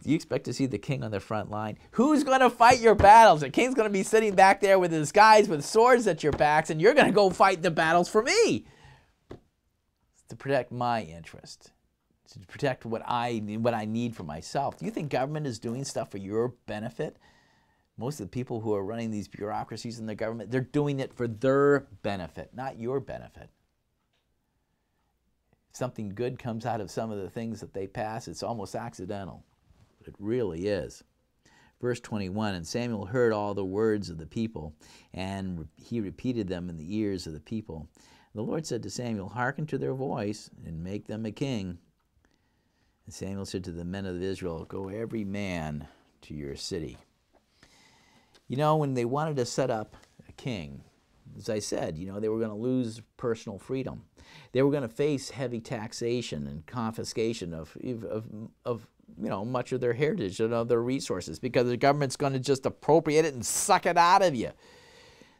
you expect to see the king on the front line? Who's going to fight your battles? The king's going to be sitting back there with his guys with swords at your backs, and you're going to go fight the battles for me. To protect my interest. To protect what I need for myself. Do you think government is doing stuff for your benefit? Most of the people who are running these bureaucracies in the government, they're doing it for their benefit, not your benefit. If something good comes out of some of the things that they pass, it's almost accidental. But it really is. Verse 21, and Samuel heard all the words of the people, and he repeated them in the ears of the people. The Lord said to Samuel, hearken to their voice, and make them a king. And Samuel said to the men of Israel, go every man to your city. You know, when they wanted to set up a king, as I said, you know, they were going to lose personal freedom. They were going to face heavy taxation and confiscation of you know, much of their heritage and of their resources, because the government's going to just appropriate it and suck it out of you.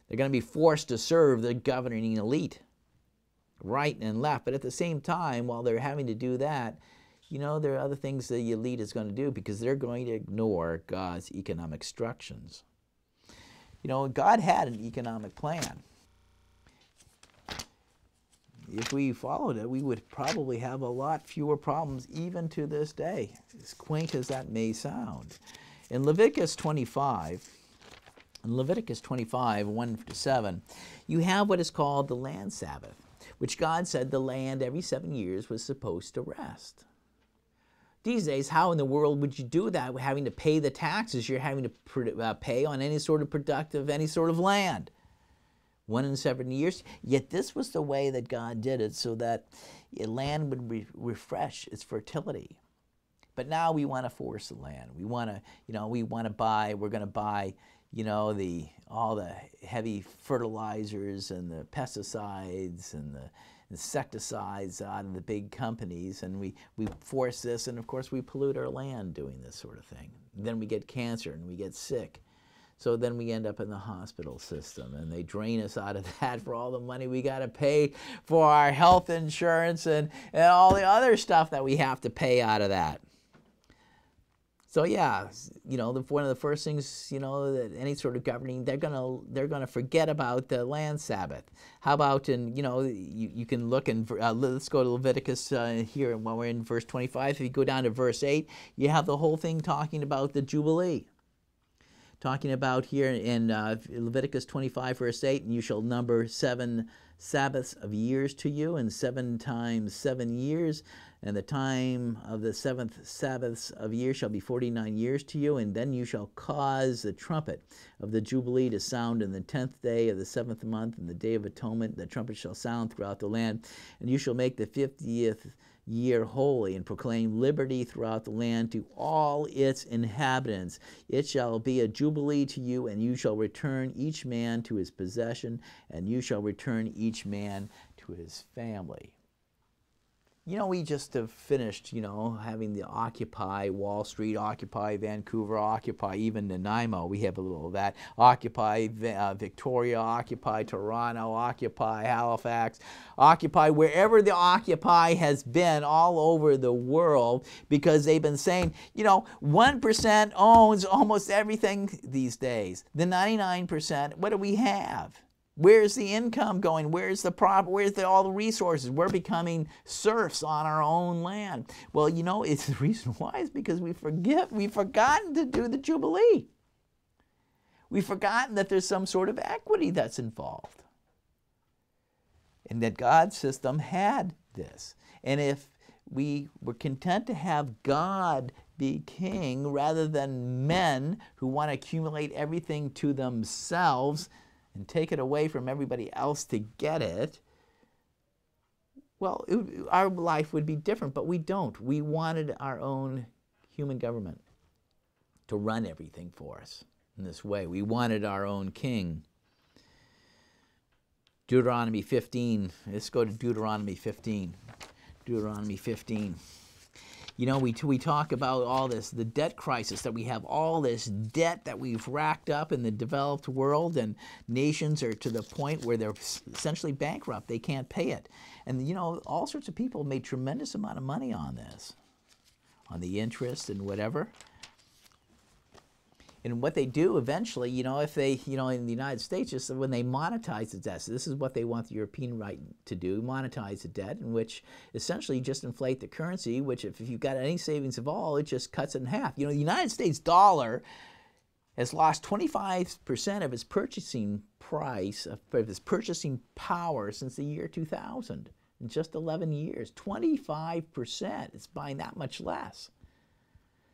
They're going to be forced to serve the governing elite, right and left. But at the same time, while they're having to do that, you know, there are other things the elite is going to do, because they're going to ignore God's economic instructions. You know, God had an economic plan. If we followed it, we would probably have a lot fewer problems even to this day, as quaint as that may sound. In Leviticus 25, 1-7, you have what is called the land Sabbath, which God said the land every 7 years was supposed to rest. These days, how in the world would you do that without having to pay the taxes you're having to pay on any sort of productive, any sort of land? 1 in 7 years. Yet this was the way that God did it, so that land would refresh its fertility. But now we want to force the land. We want to, you know, we're going to buy, you know, all the heavy fertilizers and the pesticides and the insecticides out of the big companies, and we force this, and of course we pollute our land doing this sort of thing. Then we get cancer and we get sick. So then we end up in the hospital system, and they drain us out of that for all the money we got to pay for our health insurance and all the other stuff that we have to pay out of that. So yeah, you know, one of the first things, you know, that any sort of governing, they're gonna forget about the land Sabbath. How about you know, you can look in, let's go to Leviticus here while we're in verse 25. If you go down to verse 8, you have the whole thing talking about the Jubilee. talking about here in Leviticus 25, verse 8, and you shall number 7 Sabbaths of years to you, and 7 times 7 years, and the time of the 7th Sabbaths of year shall be 49 years to you, and then you shall cause the trumpet of the Jubilee to sound in the 10th day of the 7th month, and the day of atonement. The trumpet shall sound throughout the land, and you shall make the 50th year holy, and proclaim liberty throughout the land to all its inhabitants. It shall be a jubilee to you, and you shall return each man to his possession, and you shall return each man to his family. You know, we just have finished, having the Occupy Wall Street, Occupy Vancouver, Occupy even Nanaimo. We have a little of that. Occupy Victoria, Occupy Toronto, Occupy Halifax, Occupy wherever the Occupy has been all over the world, because they've been saying, 1% owns almost everything these days. The 99%, what do we have? Where's the income going? Where's all the resources? We're becoming serfs on our own land. Well, it's the reason why is because we've forgotten to do the Jubilee. We've forgotten that there's some sort of equity that's involved. And that God's system had this. And if we were content to have God be king rather than men who want to accumulate everything to themselves and take it away from everybody else to get it, well, our life would be different, but we don't. We wanted our own human government to run everything for us in this way. We wanted our own king. Deuteronomy 15. Let's go to Deuteronomy 15. Deuteronomy 15. We talk about all this, the debt crisis, that we have all this debt that we've racked up in the developed world, and nations are to the point where they're essentially bankrupt. They can't pay it. And, all sorts of people made tremendous amount of money on this, on the interest and whatever. And what they do eventually, if they, in the United States, just when they monetize the debt, so this is what they want the European right to do, monetize the debt, in which essentially just inflate the currency, which if you've got any savings of all, it just cuts it in half. The United States dollar has lost 25% of its purchasing price, of its purchasing power since the year 2000. In just 11 years, 25%. It's buying that much less.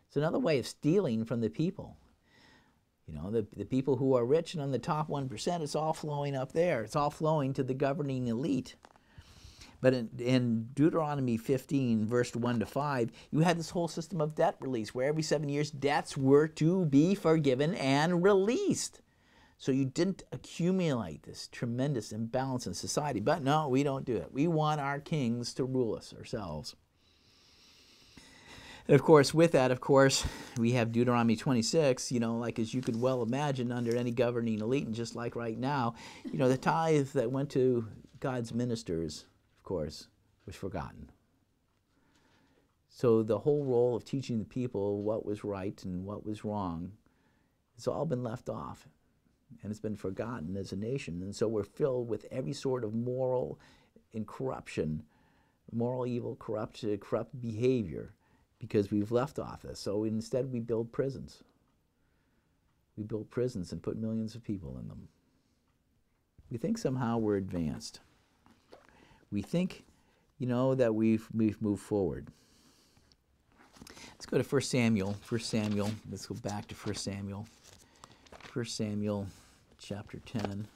It's another way of stealing from the people. The people who are rich and on the top 1%, it's all flowing up there. It's all flowing to the governing elite. But in Deuteronomy 15, verse 1 to 5, you had this whole system of debt release, where every 7 years debts were to be forgiven and released. So you didn't accumulate this tremendous imbalance in society. But no, we don't do it. We want our kings to rule us ourselves. And of course, with that, we have Deuteronomy 26, like as you could well imagine under any governing elite, and just like right now, the tithe that went to God's ministers, of course, was forgotten. So the whole role of teaching the people what was right and what was wrong, it's all been left off, and it's been forgotten as a nation. And so we're filled with every sort of moral and corruption, moral evil, corrupt behavior, because we've left off this. So instead we build prisons. We build prisons and put millions of people in them. We think somehow we're advanced. We think, that we've moved forward. Let's go to 1 Samuel. 1 Samuel. Let's go back to 1 Samuel. 1 Samuel chapter 10.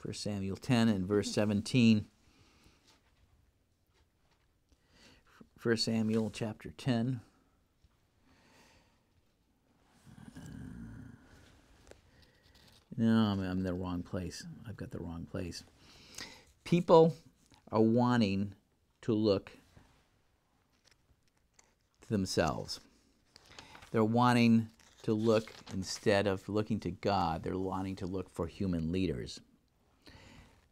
1 Samuel 10 and verse 17. 1 Samuel chapter 10. No, I'm in the wrong place. I've got the wrong place. People are wanting to look to themselves. They're wanting to look, instead of looking to God, they're wanting to look for human leaders.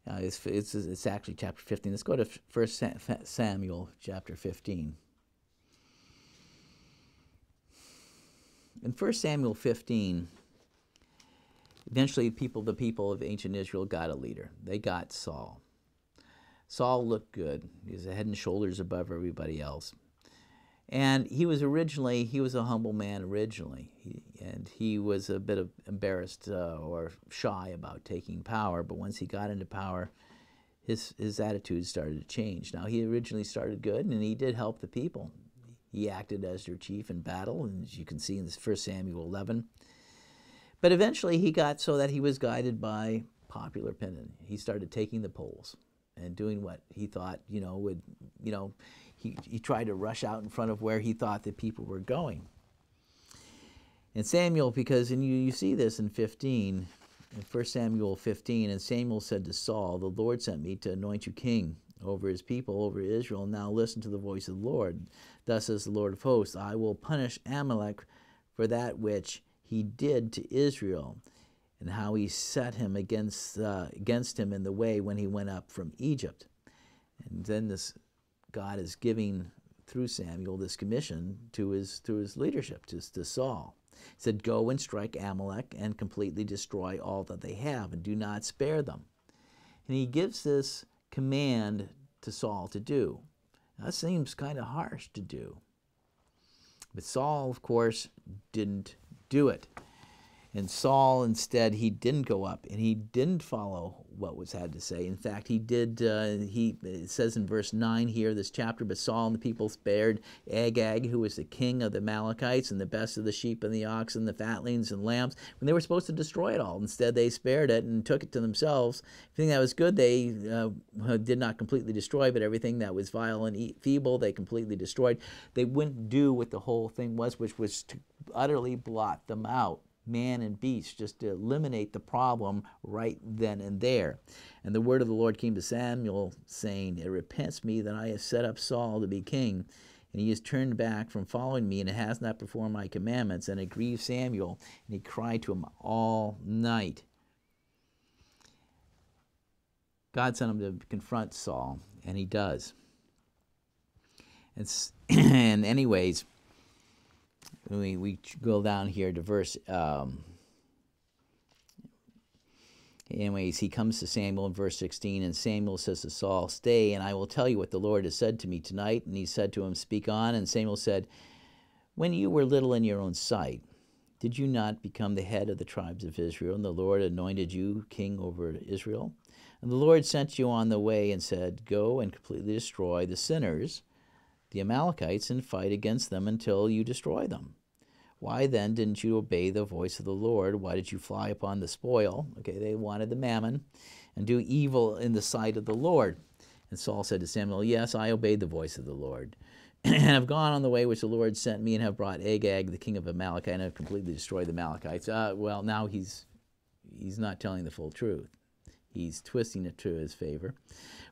It's actually chapter 15. Let's go to 1 Samuel chapter 15. In 1 Samuel 15, eventually the people of ancient Israel got a leader. They got Saul. Saul looked good. He was head and shoulders above everybody else. And he was a humble man originally, and he was a bit embarrassed or shy about taking power, but once he got into power, his attitude started to change. Now, he originally started good, and he did help the people. He acted as their chief in battle, and as you can see in this 1 Samuel 11. But eventually he got so that he was guided by popular opinion. He started taking the polls and doing what he thought, would, he tried to rush out in front of where he thought that people were going. And Samuel, and you see this in 15, in 1 Samuel 15, and Samuel said to Saul, "The Lord sent me to anoint you king over his people, over Israel. Now listen to the voice of the Lord. Thus says the Lord of hosts, I will punish Amalek for that which he did to Israel, and how he set him against him in the way when he went up from Egypt." And then God is giving, through Samuel, this commission to his leadership, to Saul. He said, "Go and strike Amalek and completely destroy all that they have, and do not spare them." And he gives this command to Saul to do. That seems kind of harsh to do. But Saul, of course, didn't do it. And Saul, instead, he didn't go up, and he didn't follow what was had to say. In fact, he did, it says in verse 9 here, this chapter, "But Saul and the people spared Agag, who was the king of the Amalekites, and the best of the sheep and the oxen, the fatlings and lambs," when they were supposed to destroy it all. Instead, they spared it and took it to themselves. Everything that was good, they did not completely destroy, but everything that was vile and feeble, they completely destroyed. They wouldn't do what the whole thing was, which was to utterly blot them out, man and beast, just to eliminate the problem right then and there. And the word of the Lord came to Samuel, saying, "It repents me that I have set up Saul to be king, and he has turned back from following me, and has not performed my commandments." And it grieved Samuel, and he cried to him all night. God sent him to confront Saul, and he does. And anyways, we go down here to verse, he comes to Samuel in verse 16, and Samuel says to Saul, "Stay, and I will tell you what the Lord has said to me tonight." And he said to him, "Speak on." And Samuel said, "When you were little in your own sight, did you not become the head of the tribes of Israel, and the Lord anointed you king over Israel? And the Lord sent you on the way and said, Go and completely destroy the sinners, the Amalekites, and fight against them until you destroy them. Why then didn't you obey the voice of the Lord? Why did you fly upon the spoil?" Okay, they wanted the mammon, "and do evil in the sight of the Lord." And Saul said to Samuel, "Yes, I obeyed the voice of the Lord, and have gone on the way which the Lord sent me, and have brought Agag, the king of Amalek, and have completely destroyed the Amalekites." Well, now he's not telling the full truth. He's twisting it to his favor.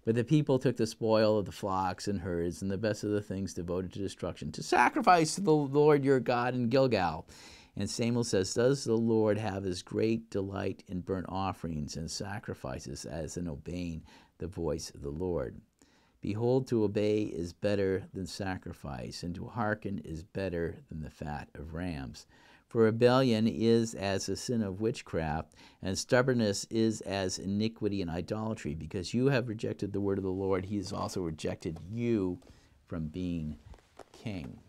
"But the people took the spoil of the flocks and herds and the best of the things devoted to destruction to sacrifice to the Lord your God in Gilgal." And Samuel says, "Does the Lord have his great delight in burnt offerings and sacrifices as in obeying the voice of the Lord? Behold, to obey is better than sacrifice, and to hearken is better than the fat of rams. For rebellion is as the sin of witchcraft, and stubbornness is as iniquity and idolatry. Because you have rejected the word of the Lord, he has also rejected you from being king."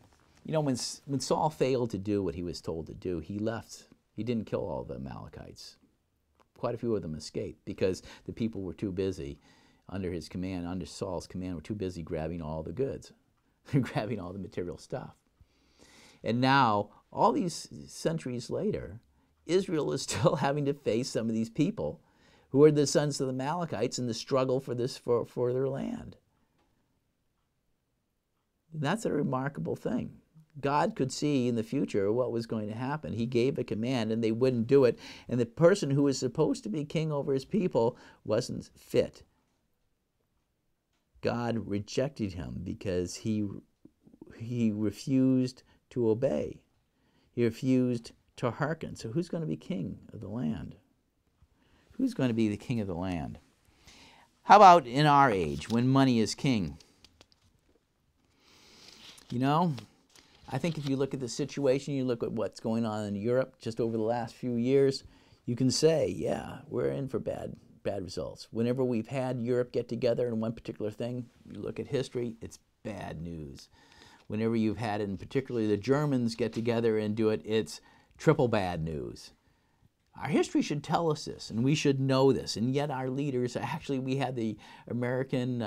You know, when Saul failed to do what he was told to do, he left. He didn't kill all the Amalekites. Quite a few of them escaped because the people were too busy under his command, under Saul's command, were too busy grabbing all the goods, grabbing all the material stuff. And now, all these centuries later, Israel is still having to face some of these people who are the sons of the Amalekites in the struggle for their land. And that's a remarkable thing. God could see in the future what was going to happen. He gave a command and they wouldn't do it. And the person who was supposed to be king over his people wasn't fit. God rejected him because he refused to obey. He refused to hearken. So who's going to be king of the land? Who's going to be the king of the land? How about in our age when money is king? You know, I think if you look at the situation, you look at what's going on in Europe just over the last few years, you can say, yeah, we're in for bad results. Whenever we've had Europe get together in one particular thing, you look at history, it's bad news. whenever you've had it, and particularly the Germans get together and do it, it's triple bad news. Our history should tell us this, and we should know this, and yet our leaders, actually we had the American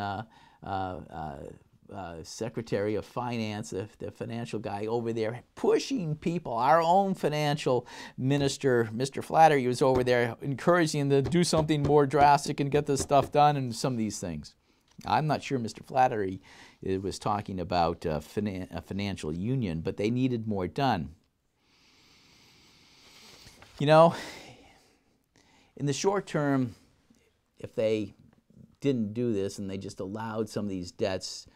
Secretary of Finance, the financial guy over there, pushing people. Our own financial minister, Mr. Flattery, was over there encouraging them to do something more drastic and get this stuff done and some of these things. I'm not sure Mr. Flattery was talking about a financial union, but they needed more done. You know, in the short term, if they didn't do this and they just allowed some of these debts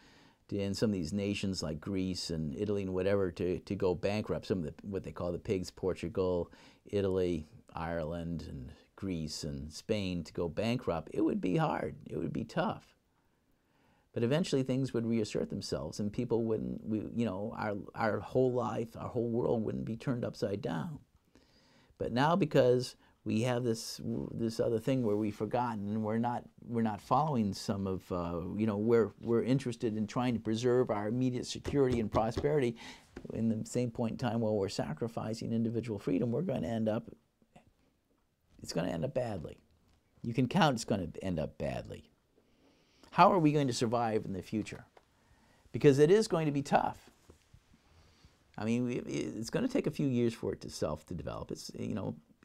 in some of these nations like Greece and Italy and whatever to go bankrupt, some of what they call the pigs, Portugal, Italy, Ireland, and Greece and Spain to go bankrupt, it would be hard. It would be tough. But eventually things would reassert themselves and people wouldn't, our whole life, our whole world wouldn't be turned upside down. But now because we have this other thing where we've forgotten and we're not following some of, we're interested in trying to preserve our immediate security and prosperity. In the same point in time while we're sacrificing individual freedom, it's going to end up badly. You can count it's going to end up badly. How are we going to survive in the future? Because it is going to be tough. I mean, it's going to take a few years for it to develop. It's,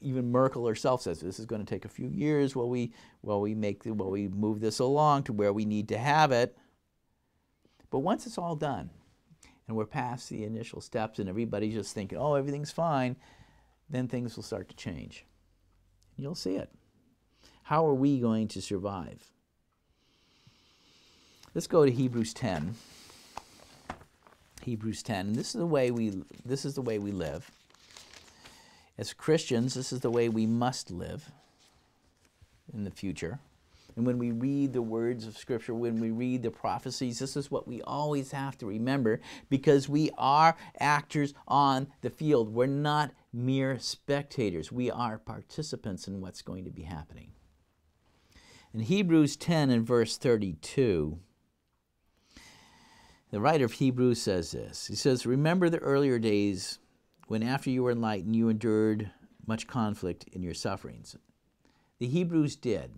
even Merkel herself says this is going to take a few years while we move this along to where we need to have it. But once it's all done and we're past the initial steps and everybody's just thinking, oh, everything's fine, then things will start to change. You'll see it. How are we going to survive? Let's go to Hebrews 10. Hebrews 10, and this is the way we live. As Christians, this is the way we must live in the future. And when we read the words of Scripture, when we read the prophecies, this is what we always have to remember, because we are actors on the field. We're not mere spectators. We are participants in what's going to be happening. In Hebrews 10 and verse 32, the writer of Hebrews says this. He says, remember the earlier days when after you were enlightened, you endured much conflict in your sufferings. The Hebrews did.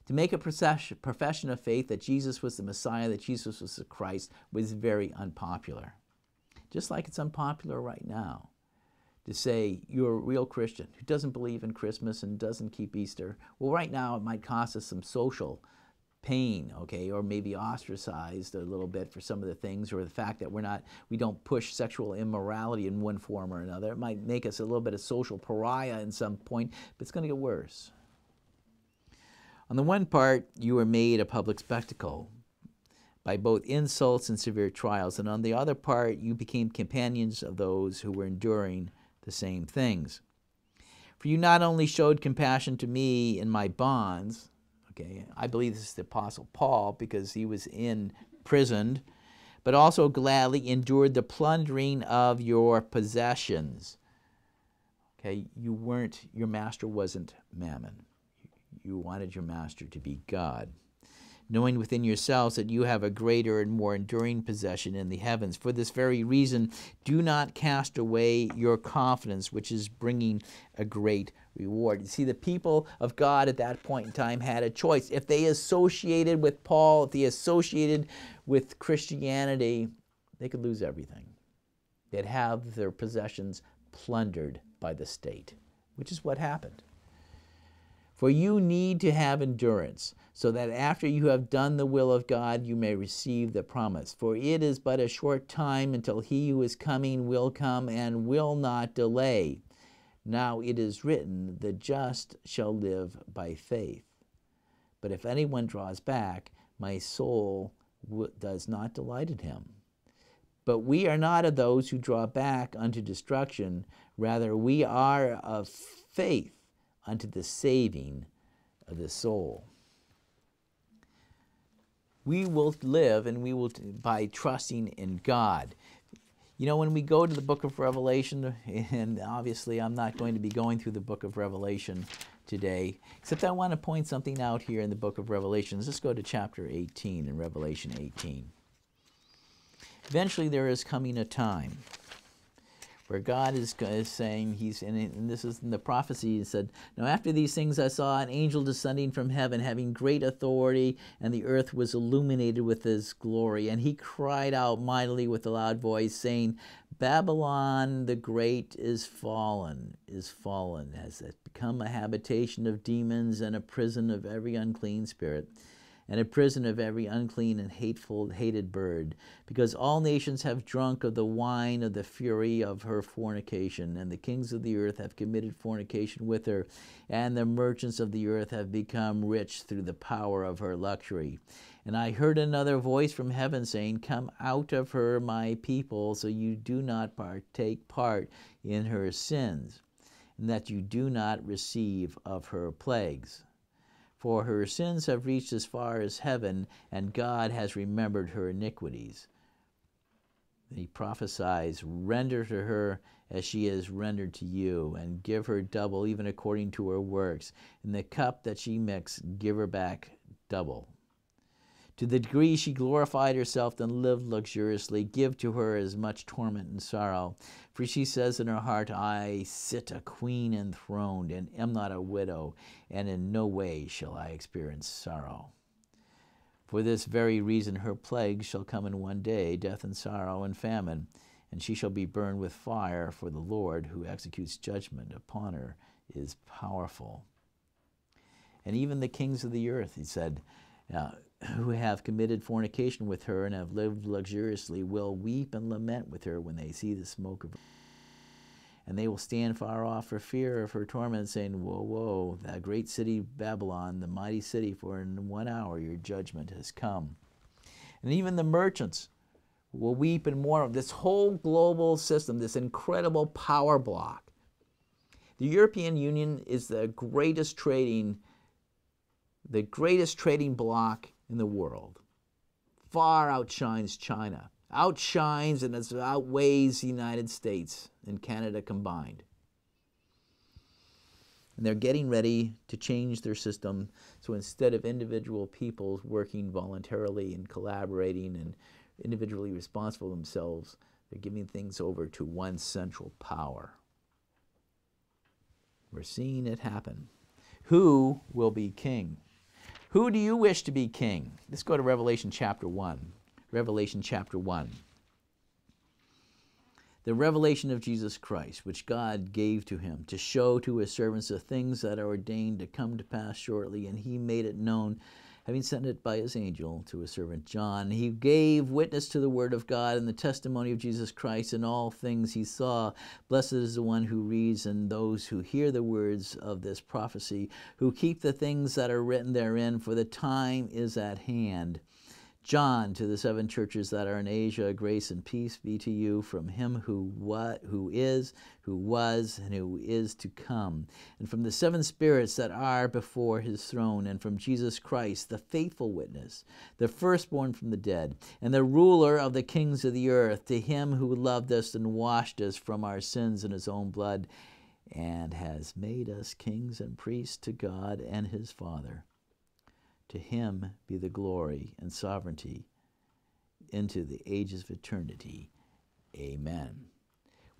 To make a profession of faith that Jesus was the Messiah, that Jesus was the Christ, was very unpopular. Just like it's unpopular right now to say you're a real Christian who doesn't believe in Christmas and doesn't keep Easter. Well, right now it might cost us some social pain, okay, or maybe ostracized a little bit for some of the things, or the fact that we don't push sexual immorality in one form or another. It might make us a little bit of social pariah in some point, but it's going to get worse. On the one part, you were made a public spectacle by both insults and severe trials, and on the other part, you became companions of those who were enduring the same things. For you not only showed compassion to me in my bonds, okay, I believe this is the Apostle Paul because he was imprisoned, but also gladly endured the plundering of your possessions. Okay, your master wasn't Mammon. You wanted your master to be God, knowing within yourselves that you have a greater and more enduring possession in the heavens. For this very reason, do not cast away your confidence, which is bringing a great reward. You see, the people of God at that point in time had a choice. If they associated with Paul, if they associated with Christianity, they could lose everything. They'd have their possessions plundered by the state, which is what happened. For you need to have endurance, so that after you have done the will of God, you may receive the promise. For it is but a short time until he who is coming will come and will not delay. Now it is written, the just shall live by faith. But if anyone draws back, my soul does not delight in him. But we are not of those who draw back unto destruction. Rather, we are of faith unto the saving of the soul. We will live, and we will by trusting in God. You know, when we go to the book of Revelation, and obviously I'm not going to be going through the book of Revelation today, except I want to point something out here in the book of Revelation. Let's go to chapter 18 in Revelation 18. Eventually there is coming a time where God is saying, and this is in the prophecy, he said, "Now after these things I saw an angel descending from heaven, having great authority, and the earth was illuminated with his glory. And he cried out mightily with a loud voice, saying, Babylon the great is fallen, has become a habitation of demons and a prison of every unclean spirit, and a prison of every unclean and hated bird, because all nations have drunk of the wine of the fury of her fornication, and the kings of the earth have committed fornication with her, and the merchants of the earth have become rich through the power of her luxury. And I heard another voice from heaven saying, Come out of her, my people, so you do not take part in her sins, and that you do not receive of her plagues. For her sins have reached as far as heaven, and God has remembered her iniquities. He prophesies, Render to her as she is rendered to you, and give her double, even according to her works. In the cup that she mixed, give her back double. To the degree she glorified herself and lived luxuriously, give to her as much torment and sorrow. For she says in her heart, I sit a queen enthroned, and am not a widow, and in no way shall I experience sorrow. For this very reason her plagues shall come in one day, death and sorrow and famine, and she shall be burned with fire, for the Lord who executes judgment upon her is powerful. And even the kings of the earth, he said, who have committed fornication with her and have lived luxuriously will weep and lament with her when they see the smoke of her. And they will stand far off for fear of her torment, saying, Woe, woe, that great city Babylon, the mighty city, for in 1 hour your judgment has come. And even the merchants will weep and mourn of this whole global system, this incredible power block. The European Union is the greatest trading bloc in the world. Far outshines China. Outshines and outweighs the United States and Canada combined. And they're getting ready to change their system, so instead of individual peoples working voluntarily and collaborating and individually responsible themselves, they're giving things over to one central power. We're seeing it happen. Who will be king? Who do you wish to be king? Let's go to Revelation chapter 1. Revelation chapter 1. The revelation of Jesus Christ, which God gave to him to show to his servants the things that are ordained to come to pass shortly, and he made it known, having sent it by his angel to his servant John. He gave witness to the word of God and the testimony of Jesus Christ in all things he saw. Blessed is the one who reads and those who hear the words of this prophecy, who keep the things that are written therein, for the time is at hand. John, to the 7 churches that are in Asia, grace and peace be to you from him who is, who was, and who is to come, and from the 7 spirits that are before his throne, and from Jesus Christ, the faithful witness, the firstborn from the dead, and the ruler of the kings of the earth, to him who loved us and washed us from our sins in his own blood, and has made us kings and priests to God and his Father. To him be the glory and sovereignty into the ages of eternity. Amen.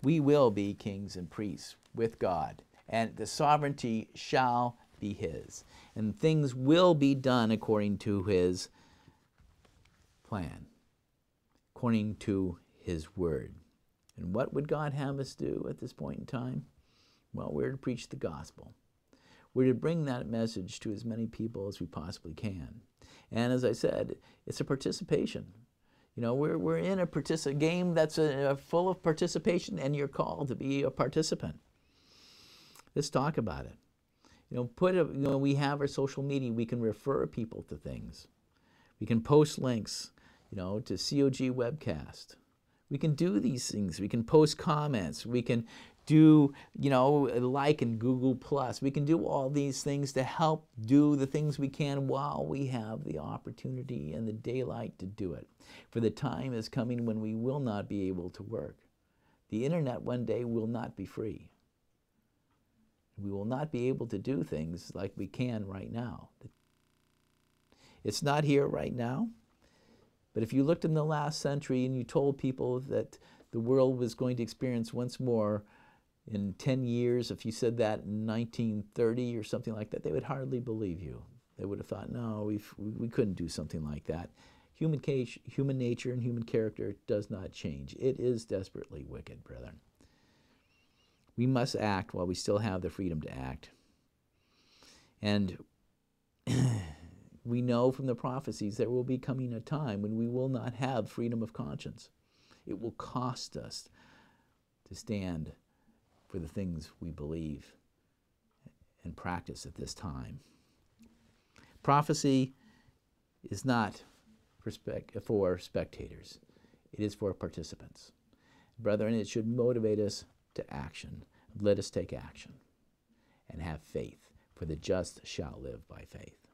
We will be kings and priests with God, and the sovereignty shall be his, and things will be done according to his plan, according to his word. And what would God have us do at this point in time? Well, we're to preach the gospel. We're to bring that message to as many people as we possibly can. And as I said, it's a participation. You know, we're in a game that's full of participation, and you're called to be a participant. Let's talk about it. We have our social media. We can refer people to things. We can post links, to cogwebcast. We can do these things. We can post comments. We can do, like in Google+. We can do all these things to help do the things we can while we have the opportunity and the daylight to do it. For the time is coming when we will not be able to work. The internet one day will not be free. We will not be able to do things like we can right now. It's not here right now. But if you looked in the last century and you told people that the world was going to experience once more in 10 years, if you said that in 1930 or something like that, they would hardly believe you. They would have thought, no, we couldn't do something like that. Human nature and human character does not change. It is desperately wicked, brethren. We must act while we still have the freedom to act. And we know from the prophecies there will be coming a time when we will not have freedom of conscience. It will cost us to stand for the things we believe and practice at this time. Prophecy is not for spectators. It is for participants. Brethren, it should motivate us to action. Let us take action and have faith, for the just shall live by faith.